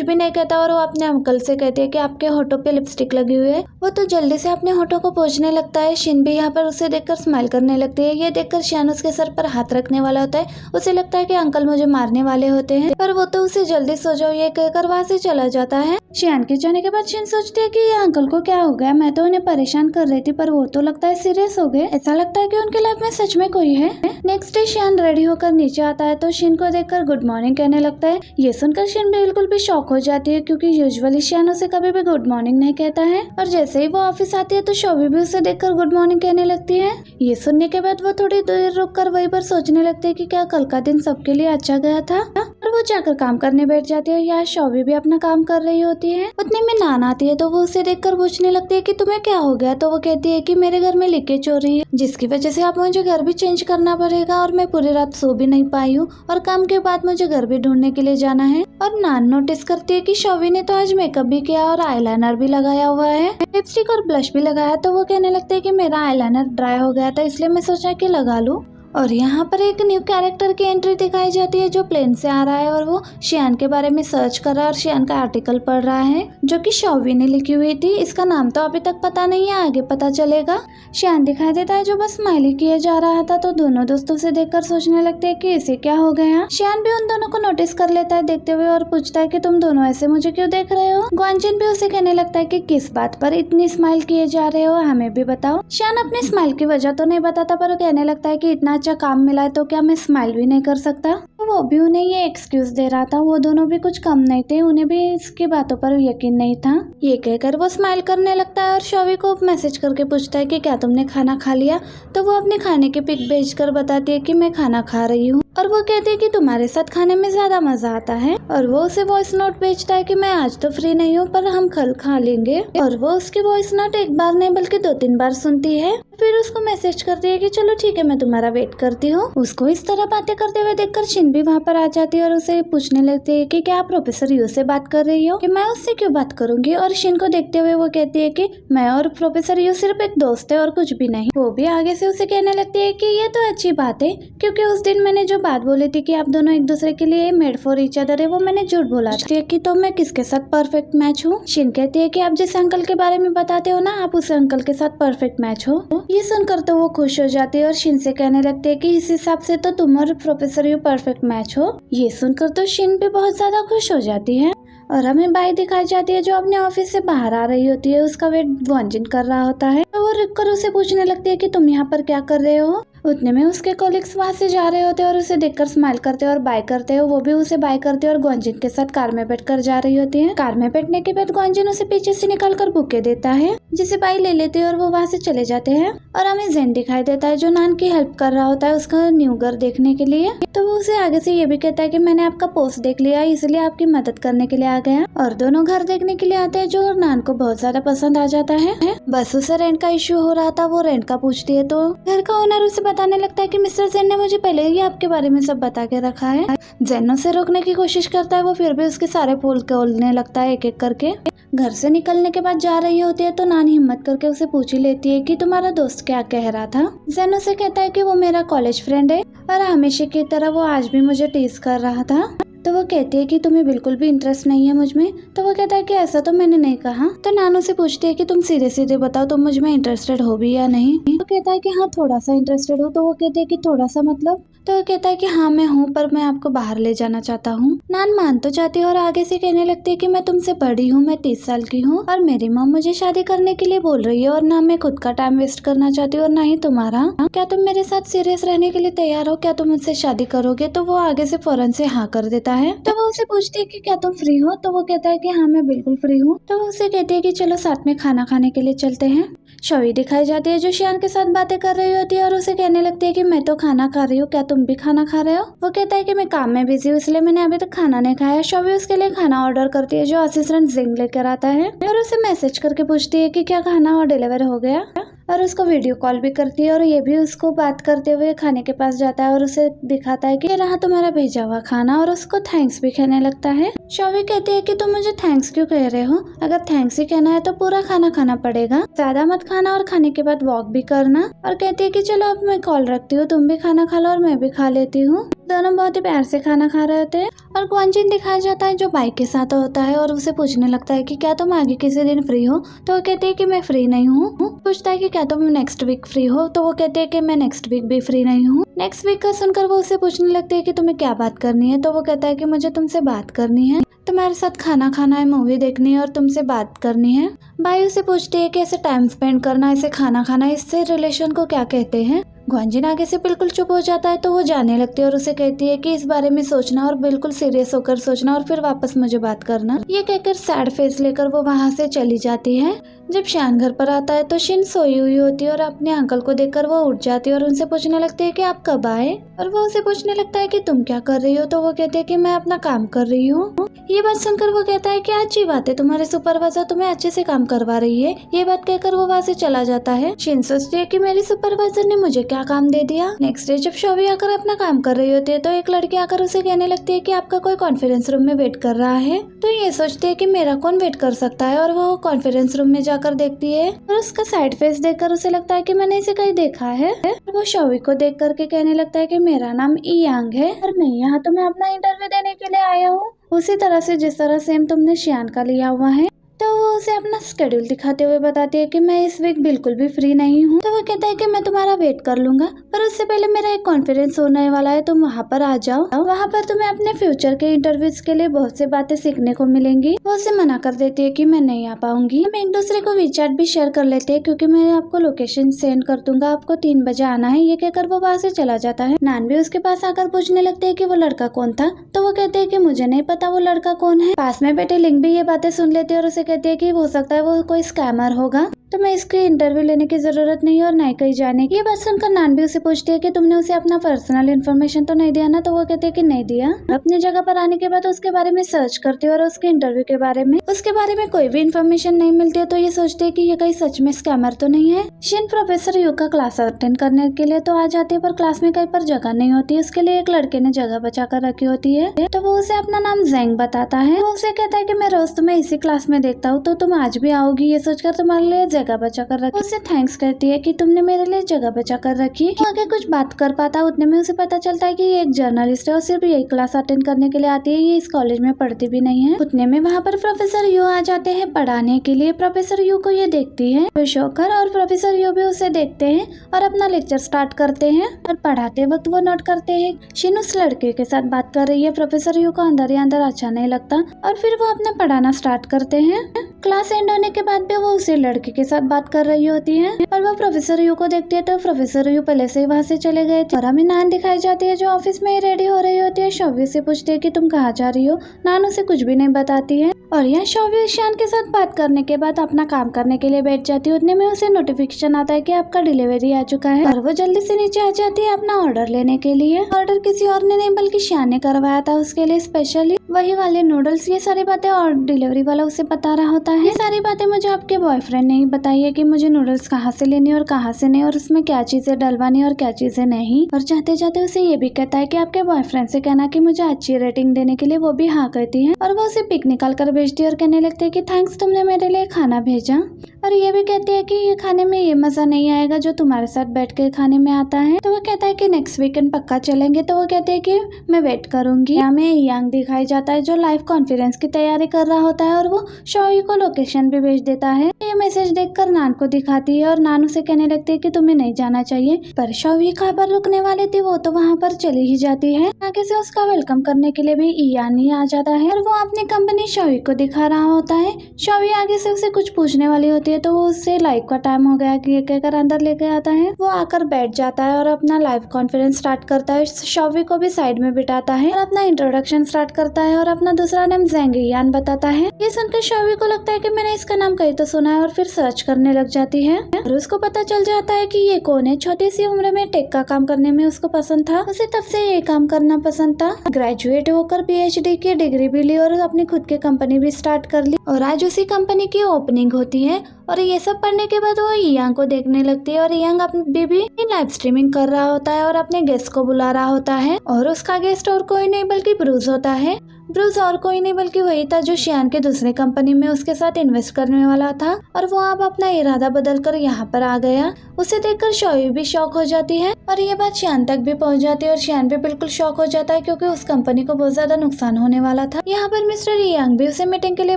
S1: भी नहीं कहता और वो अपने अंकल से कहती है कि आपके होठों पे लिपस्टिक लगी हुई है। वो तो जल्दी से अपने होठों को पोंछने लगता है। शिन भी यहाँ पर उसे देखकर स्माइल करने लगती है। ये देखकर शियान उसके सर पर हाथ रखने वाला होता है। उसे लगता है कि अंकल मुझे मारने वाले होते हैं, पर वो तो उसे जल्दी सो जाओ ये कहकर वहाँ से चला जाता है। शियान के जाने के बाद शिन सोचती है कि ये अंकल को क्या हो गया, मैं तो उन्हें परेशान कर रही थी पर वो तो लगता है सीरियस हो गए, ऐसा लगता है कि उनके लाइफ में सच में कोई है। नेक्स्ट डे शियान रेडी होकर नीचे आता है तो शिन को देखकर गुड मॉर्निंग कहने लगता है। ये सुनकर शिन बिल्कुल भी शॉक हो जाती है क्योंकि यूजुअली शियान उसे कभी भी गुड मॉर्निंग नहीं कहता है। और जैसे ही वो ऑफिस आती है तो शौवी भी उसे देखकर गुड मॉर्निंग कहने लगती है। ये सुनने के बाद वो थोड़ी देर रुककर वहीं पर सोचने लगती है कि क्या कल का दिन सबके लिए अच्छा गया था, और वो जाकर काम करने बैठ जाती है। यहाँ शौवी भी अपना काम कर रही होती है। उतने में नान आती है तो वो उसे देखकर पूछने लगती है कि तुम्हें क्या हो गया, तो वो कहती है कि मेरे घर में लीकेज हो रही है जिसकी वजह से आप मुझे घर भी चेंज करना पड़ेगा और मैं पूरी रात सो भी नहीं पाई हूँ और काम के बाद मुझे घर भी ढूंढने के लिए जाना है। और नान नोटिस करती है कि शौवी ने तो आज मेकअप भी किया और आईलाइनर भी लगाया हुआ है, लिपस्टिक और ब्लश भी लगाया, तो वो कहने लगते है कि मेरा आईलाइनर ड्राई हो गया था इसलिए मैं सोचा कि लगा लूं। और यहाँ पर एक न्यू कैरेक्टर की एंट्री दिखाई जाती है जो प्लेन से आ रहा है और वो शियान के बारे में सर्च कर रहा है और शियान का आर्टिकल पढ़ रहा है जो कि शॉवी ने लिखी हुई थी। इसका नाम तो अभी तक पता नहीं है, आगे पता चलेगा। शियान दिखाई देता है जो बस स्माइली किए जा रहा था, तो दोनों दोस्तों से देखकर सोचने लगते हैं कि इसे क्या हो गया। शियान भी उन दोनों को नोटिस कर लेता है देखते हुए और पूछता है कि तुम दोनों ऐसे मुझे क्यों देख रहे हो। ग्वानजिन भी उसे कहने लगता है कि किस बात पर इतनी स्माइल किए जा रहे हो, हमें भी बताओ। शियान अपनी स्माइल की वजह तो नहीं बताता पर कहने लगता है कि इतना अच्छा काम मिला है तो क्या मैं स्माइल भी नहीं कर सकता। तो वो भी उन्हें ये एक्सक्यूज दे रहा था। वो दोनों भी कुछ कम नहीं थे, उन्हें भी इसकी बातों पर यकीन नहीं था। ये कहकर वो स्माइल करने लगता है और शॉवी को मैसेज करके पूछता है कि क्या तुमने खाना खा लिया। तो वो अपने खाने की पिक भेजकर बताती है कि मैं खाना खा रही हूँ और वो कहती है कि तुम्हारे साथ खाने में ज्यादा मजा आता है। और वो उसे वॉइस नोट भेजता है कि मैं आज तो फ्री नहीं हूँ पर हम कल खा लेंगे। और वो उसकी वॉइस नोट एक बार नहीं बल्कि 2-3 बार सुनती है। फिर उसको मैसेज करती है कि चलो ठीक है मैं तुम्हारा वेट करती हूँ। उसको इस तरह बातें करते हुए देखकर शिन भी वहाँ पर आ जाती है और उसे पूछने लगती है कि क्या आप प्रोफेसर यू से बात कर रही हो, कि मैं उससे क्यों बात करूंगी। और शिन को देखते हुए वो कहती है कि मैं और प्रोफेसर यू सिर्फ एक दोस्त है और कुछ भी नहीं। वो भी आगे से उसे कहने लगती है कि ये तो अच्छी बात है क्योंकि उस दिन मैंने जो बात बोली थी कि आप दोनों एक दूसरे के लिए मेड फॉर ईच अदर है वो मैंने झूठ बोला था कि तो मैं किसके साथ परफेक्ट मैच हूँ। शिन कहती है कि आप जिस अंकल के बारे में बताते हो ना आप उस अंकल के साथ परफेक्ट मैच हो। ये सुनकर तो वो खुश हो जाती है और शिन से कहने लगती है कि इस हिसाब से तो तुम और प्रोफेसर यू परफेक्ट मैच हो। ये सुनकर तो शिन भी बहुत ज्यादा खुश हो जाती है। और हमें बाई दिखाई जाती है जो अपने ऑफिस से बाहर आ रही होती है। उसका वेट ग्वानजिन कर रहा होता है तो वो रुक कर उसे पूछने लगती है कि तुम यहाँ पर क्या कर रहे हो। उतने में उसके कॉलिग्स वहाँ से जा रहे होते हैं और उसे देखकर स्माइल करते हैं और बाय करते हैं। वो भी उसे बाय करते हैं और ग्वानजिन के साथ कार में बैठकर जा रही होती है। कार में बैठने के बाद ग्वानजिन उसे पीछे से निकालकर बुके देता है जिसे बाई ले लेते हैं और वो वहाँ से चले जाते हैं। और हमें जेन दिखाई देता है जो नान की हेल्प कर रहा होता है उसका न्यू घर देखने के लिए। तो वो उसे आगे से ये भी कहता है कि मैंने आपका पोस्ट देख लिया इसलिए आपकी मदद करने के लिए आ गया। और दोनों घर देखने के लिए आते हैं जो नान को बहुत ज्यादा पसंद आ जाता है। बस उसे रेंट का इश्यू हो रहा था, वो रेंट का पूछती है तो घर का ओनर उसे बताने लगता है कि मिस्टर जेन ने मुझे पहले ही आपके बारे में सब बता के रखा है। जेन उसे रोकने की कोशिश करता है, वो फिर भी उसके सारे फूल खोलने लगता है एक एक करके। घर से निकलने के बाद जा रही होती है तो नानी हिम्मत करके उसे पूछ ही लेती है कि तुम्हारा दोस्त क्या कह रहा था। जेन उसे कहता है कि वो मेरा कॉलेज फ्रेंड है और हमेशा की तरह वो आज भी मुझे टीज कर रहा था। तो वो कहती है कि तुम्हें बिल्कुल भी इंटरेस्ट नहीं है मुझ में। तो वो कहता है कि ऐसा तो मैंने नहीं कहा। तो नानू से पूछती है कि तुम सीधे सीधे बताओ तुम मुझ में इंटरेस्टेड हो भी या नहीं। तो कहता है कि हाँ थोड़ा सा इंटरेस्टेड हो। तो वो कहते हैं कि थोड़ा सा मतलब। तो वो कहता है कि हाँ मैं हूँ पर मैं आपको बाहर ले जाना चाहता हूँ। नान मान तो जाती है और आगे से कहने लगती है कि मैं तुमसे बड़ी हूँ, मैं 30 साल की हूँ और मेरी माँ मुझे शादी करने के लिए बोल रही है और ना मैं खुद का टाइम वेस्ट करना चाहती हूँ और ना ही तुम्हारा। क्या तुम मेरे साथ सीरियस रहने के लिए तैयार हो, क्या तुम मुझसे शादी करोगे। तो वो आगे से फौरन से हाँ कर देता है। तो वो उसे पूछती है कि क्या तुम फ्री हो। तो वो कहता है कि हाँ मैं बिल्कुल फ्री हूँ। तो वो उसे कहती है कि चलो साथ में खाना खाने के लिए चलते हैं। शॉवी दिखाई जाती है जो शियान के साथ बातें कर रही होती है और उसे कहने लगती है कि मैं तो खाना खा रही हूँ, क्या तुम भी खाना खा रहे हो। वो कहता है कि मैं काम में बिजी हूँ इसलिए मैंने अभी तक खाना नहीं खाया। शॉवी उसके लिए खाना ऑर्डर करती है जो असिस्टेंट जिंग लेकर आता है और उसे मैसेज करके पूछती है कि क्या खाना और डिलीवर हो गया और उसको वीडियो कॉल भी करती है। और ये भी उसको बात करते हुए खाने के पास जाता है और उसे दिखाता है कि रहा तुम्हारा भेजा हुआ खाना और उसको थैंक्स भी कहने लगता है। शॉवी कहती है कि तुम मुझे थैंक्स क्यों कह रहे हो, अगर थैंक्स ही कहना है तो पूरा खाना खाना पड़ेगा, ज्यादा मत खाना और खाने के बाद वॉक भी करना। और कहती है कि चलो अब मैं कॉल रखती हूँ, तुम भी खाना खा लो और मैं भी खा लेती हूँ। दोनों बहुत ही प्यार से खाना खा रहे होते हैं और ग्वानजिन दिखाया जाता है जो बाइक के साथ होता है और उसे पूछने लगता है कि क्या तुम आगे किसी दिन फ्री हो। तो वो कहती है कि मैं फ्री नहीं हूँ। पूछता है कि क्या तुम नेक्स्ट वीक फ्री हो। तो वो कहते हैं कि मैं नेक्स्ट वीक भी फ्री नहीं हूँ। नेक्स्ट वीक का सुनकर वो उसे पूछने लगती है कि तुम्हें क्या बात करनी है। तो वो कहता है कि मुझे तुमसे बात करनी है, तुम्हारे साथ खाना खाना है, मूवी देखनी है और तुमसे बात करनी है। बाई उसे पूछती है कि ऐसे टाइम स्पेंड करना, ऐसे खाना खाना, इससे रिलेशन को क्या कहते हैं। ग्वानजिन आगे से बिल्कुल चुप हो जाता है तो वो जाने लगती है और उसे कहती है कि इस बारे में सोचना और बिल्कुल सीरियस होकर सोचना और फिर वापस मुझे बात करना। ये कहकर सैड फेस लेकर वो वहाँ से चली जाती है। जब शियान घर पर आता है तो शिन सोई हुई होती है और अपने अंकल को देखकर वो उठ जाती है और उनसे पूछने लगती है कि आप कब आए। और वो उसे पूछने लगता है कि तुम क्या कर रही हो। तो वो कहते हैं कि मैं अपना काम कर रही हूँ। ये बात सुनकर वो कहता है कि अच्छी बात है, तुम्हारे सुपरवाइजर तुम्हें अच्छे से काम करवा रही है। ये बात कहकर वो वहाँ से चला जाता है। शिन सोचती है कि मेरी सुपरवाइजर ने मुझे क्या काम दे दिया। नेक्स्ट डे जब शॉवी आकर अपना काम कर रही होती है तो एक लड़की आकर उसे कहने लगती है कि आपका कोई कॉन्फ्रेंस रूम में वेट कर रहा है। तो ये सोचती है कि मेरा कौन वेट कर सकता है और वो कॉन्फ्रेंस रूम में जाकर कर देखती है और उसका साइड फेस देखकर उसे लगता है कि मैंने इसे कहीं देखा है। वो शौवी को देख करके कहने लगता है कि मेरा नाम ईयांग है और मैं यहाँ तुम्हें अपना इंटरव्यू देने के लिए आया हूँ, उसी तरह से जिस तरह सेम तुमने शियान का लिया हुआ है। तो वो उसे अपना स्केड्यूल दिखाते हुए बताती है कि मैं इस वीक बिल्कुल भी फ्री नहीं हूँ। तो वो कहता है कि मैं तुम्हारा वेट कर लूंगा, पर उससे पहले मेरा एक कॉन्फ्रेंस होने वाला है, तुम वहाँ पर आ जाओ। वहाँ पर तुम्हें अपने फ्यूचर के इंटरव्यूज के लिए बहुत सी बातें सीखने को मिलेंगी। वो उसे मना कर देती है कि मैं नहीं आ पाऊंगी। हम एक दूसरे को वीचैट भी शेयर कर लेते हैं क्योंकि मैं आपको लोकेशन सेंड कर दूंगा, आपको 3 बजे आना है। ये कहकर वो वहाँ से चला जाता है। नान भी उसके पास आकर पूछने लगते है कि वो लड़का कौन था। तो वो कहते है कि मुझे नहीं पता वो लड़का कौन है। पास में बैठे लिंग भी ये बातें सुन लेती है और उसे कहती है कि हो सकता है वो कोई स्कैमर होगा, तो मैं इसके इंटरव्यू लेने की जरूरत नहीं है और नहीं कहीं जाने की। ये बात सुनकर नान भी उसे पूछती है कि तुमने उसे अपना पर्सनल इन्फॉर्मेशन तो नहीं दिया ना। तो वो कहते हैं कि नहीं दिया। अपनी जगह पर आने के बाद उसके बारे में सर्च करती है और उसके इंटरव्यू के बारे में कोई भी इन्फॉर्मेशन नहीं मिलती है। तो ये सोचती है कि ये कहीं सच में स्कैमर तो नहीं है। शिन प्रोफेसर यू का क्लास अटेंड करने के लिए तो आ जाती है, पर क्लास में कहीं पर जगह नहीं होती। उसके लिए एक लड़के ने जगह बचा कर रखी होती है। तो वो उसे अपना नाम जेंग बताता है। वो उसे कहता है कि मैं रोज तुम्हें इसी क्लास में देखता हूँ, तो तुम आज भी आओगी, ये सोचकर तुम्हारे लिए जगह बचा कर रखी। उसे थैंक्स कहती है कि तुमने मेरे लिए जगह बचा कर रखी। वो आगे कुछ बात कर पाता उतने में उसे पता चलता है कि ये एक जर्नलिस्ट है और सिर्फ यही क्लास अटेंड करने के लिए आती है, ये इस कॉलेज में पढ़ती भी नहीं है। उतने में वहाँ पर प्रोफेसर यू आ जाते हैं पढ़ाने के लिए। प्रोफेसर यू को ये देखती है खुश होकर और प्रोफेसर यू भी उसे देखते हैं और अपना लेक्चर स्टार्ट करते हैं। और पढ़ाते वक्त वो नोट करते हैं शिन उस लड़के के साथ बात कर रही है। प्रोफेसर यू को अंदर ही अंदर अच्छा नहीं लगता और फिर वो अपना पढ़ाना स्टार्ट करते हैं। क्लास एंड होने के बाद भी वो उसी लड़के के साथ बात कर रही होती है और वो प्रोफेसर यू को देखती है। तो प्रोफेसर यू पहले से ही वहाँ से चले गए थे और हमें नान दिखाई जाती है जो ऑफिस में ही रेडी हो रही होती है। शौवी से पूछती है कि तुम कहाँ जा रही हो। नान उसे कुछ भी नहीं बताती है और यहाँ शौवी ईशान के साथ बात करने के बाद अपना काम करने के लिए बैठ जाती है। उतने में उसे नोटिफिकेशन आता है कि आपका डिलीवरी आ चुका है और वो जल्दी से नीचे आ जाती है अपना ऑर्डर लेने के लिए। ऑर्डर किसी और ने नहीं बल्कि शियान ने करवाया था उसके लिए स्पेशली वही वाले नूडल्स। ये सारी बातें और डिलीवरी वाला उसे बता रहा होता है। ये सारी बातें मुझे आपके बॉयफ्रेंड ने ही बताई है कि मुझे नूडल्स कहाँ से लेनी और कहाँ से नहीं और उसमें क्या चीजें डलवानी और क्या चीजें नहीं। और चाहते जाते उसे ये भी कहता है कि आपके बॉयफ्रेंड से कहना कि मुझे अच्छी रेटिंग देने के लिए। वो भी हाँ कहती है और वो उसे पिक निकाल कर भेजती है और कहने लगती है कि थैंक्स तुमने मेरे लिए खाना भेजा। और ये भी कहती है कि ये खाने में ये मजा नहीं आएगा जो तुम्हारे साथ बैठ के खाने में आता है। तो वो कहता है कि नेक्स्ट वीकेंड पक्का चलेंगे। तो वो कहते हैं कि मैं वेट करूंगी। हमें ईयांग दिखाई जाता है जो लाइव कॉन्फ्रेंस की तैयारी कर रहा होता है और वो शौवी को लोकेशन भी भेज देता है। ये मैसेज देखकर नान को दिखाती है और नान उसे कहने लगती है कि तुम्हें नहीं जाना चाहिए, पर शौवी कहाँ पर रुकने वाली थी वो तो वहाँ पर चली ही जाती है। आगे से उसका वेलकम करने के लिए भी ईयान ही आ जाता है और वो अपनी कंपनी शौवी को दिखा रहा होता है। शौवी आगे से उसे कुछ पूछने वाली होती है तो वो उससे लाइव का टाइम हो गया कि कहकर अंदर लेके आता है। वो आकर बैठ जाता है और अपना लाइव कॉन्फ्रेंस स्टार्ट करता है। शौवी को भी साइड में बिठाता है और अपना इंट्रोडक्शन स्टार्ट करता है और अपना दूसरा नाम जेंग ईयान बताता है। ये सुनकर शौवी को लगता है कि मैंने इसका नाम कहीं तो सुना है और फिर सर्च करने लग जाती है और उसको पता चल जाता है कि ये कौन है। छोटी सी उम्र में टेक का काम करने में उसको पसंद था, उसे तब से ये काम करना पसंद था। ग्रेजुएट होकर PhD की डिग्री भी ली और अपनी खुद की कंपनी भी स्टार्ट कर ली और आज उसी कंपनी की ओपनिंग होती है। और ये सब पढ़ने के बाद वो ईयांग को देखने लगती है और ईयांग अपनी बेबी लाइव स्ट्रीमिंग कर रहा होता है और अपने गेस्ट को बुला रहा होता है और उसका गेस्ट और कोई नहीं बल्कि ब्रूस होता है। ब्रूस और कोई नहीं बल्कि वही था जो शियान के दूसरे कंपनी में उसके साथ इन्वेस्ट करने वाला था और वो अब अपना इरादा बदल कर यहाँ पर आ गया। उसे देखकर शौवी भी शॉक हो जाती है और ये बात शियान तक भी पहुँच जाती है और शियान भी बिल्कुल शॉक हो जाता है क्योंकि उस कंपनी को बहुत ज्यादा नुकसान होने वाला था। यहाँ पर मिस्टर ईयांग भी उसे मीटिंग के लिए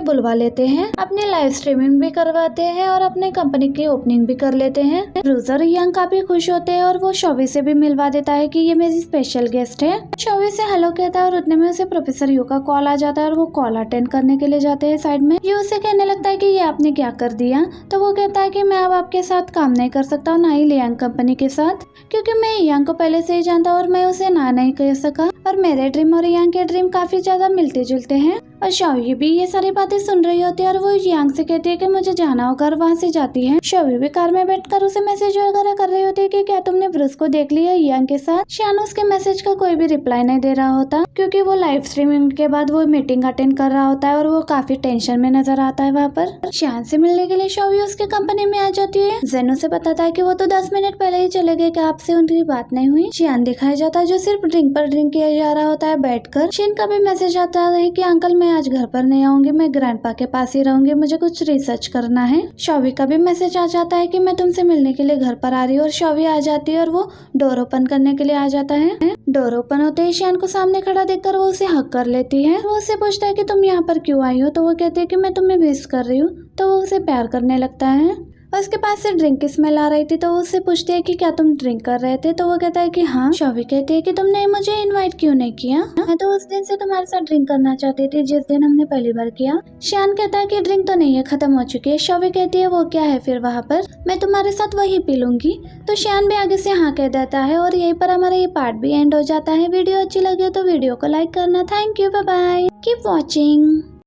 S1: बुलवा लेते हैं, अपने लाइव स्ट्रीमिंग भी करवाते हैं और अपने कंपनी की ओपनिंग भी कर लेते हैं। ब्रूस और ईयांग काफी खुश होते हैं और वो शौवी से भी मिलवा देता है कि ये मेरी स्पेशल गेस्ट है। शौवी से हेलो कहता है और उतने में उसे प्रोफेसर यू का कॉल आ जाता है और वो कॉल अटेंड करने के लिए जाते हैं साइड में। ये उसे कहने लगता है कि ये आपने क्या कर दिया। तो वो कहता है कि मैं अब आपके साथ काम नहीं कर सकता और ना ही ईयांग कंपनी के साथ, क्योंकि मैं ईयांग को पहले से ही जानता और मैं उसे ना नहीं कह सका और मेरे ड्रीम और ईयांग के ड्रीम काफी ज्यादा मिलते जुलते हैं। और शौवी भी ये सारी बातें सुन रही होती है और वो ईयांग से कहती है कि मुझे जाना होगा और वहाँ से जाती है। शौवी भी कार में बैठकर उसे मैसेज वगैरह कर रही होती है कि क्या तुमने ब्रूस को देख लिया ईयांग के साथ। शियान उसके मैसेज का कोई भी रिप्लाई नहीं दे रहा होता क्योंकि वो लाइव स्ट्रीमिंग के बाद वो मीटिंग अटेंड कर रहा होता है और वो काफी टेंशन में नजर आता है वहाँ पर। शियान से मिलने के लिए शौवी उसके कंपनी में आ जाती है। जेन उसे बताता है कि वो तो 10 मिनट पहले ही चले गए कि आपसे उनकी बात नहीं हुई। शियान दिखाया जाता है जो सिर्फ ड्रिंक पर ड्रिंक किया पढ़ने जा रहा होता है बैठकर। शिन का भी मैसेज आता है कि अंकल मैं आज घर पर नहीं आऊंगी, मैं ग्रैंडपा के पास ही रहूंगी, मुझे कुछ रिसर्च करना है। शौवी का भी मैसेज आ जाता है कि मैं तुमसे मिलने के लिए घर पर आ रही हूँ और शौवी आ जाती है और वो डोर ओपन करने के लिए आ जाता है। डोर ओपन होते ही शियान को सामने खड़ा देखकर वो उसे हक कर लेती है। वो उससे पूछता है कि तुम यहाँ पर क्यों आई हो, तो वो कहती है कि मैं तुम्हें विश कर रही हूँ। तो वो उसे प्यार करने लगता है और उसके पास से ड्रिंक की स्मेल आ रही थी। तो वो उससे पूछती है कि क्या तुम ड्रिंक कर रहे थे, तो वो कहता है कि हाँ। शौवी कहती है कि तुमने मुझे इनवाइट क्यों नहीं किया, मैं तो उस दिन से तुम्हारे साथ ड्रिंक करना चाहती थी जिस दिन हमने पहली बार किया। शियान कहता है कि ड्रिंक तो नहीं है, खत्म हो चुकी है। शौवी कहती है वो क्या है फिर वहाँ पर, मैं तुम्हारे साथ वही पी लूंगी। तो शियान भी आगे से हाँ कह देता है और यहीं पर हमारा ये पार्ट भी एंड हो जाता है। वीडियो अच्छी लगे तो वीडियो को लाइक करना। Thank you, bye bye, keep watching.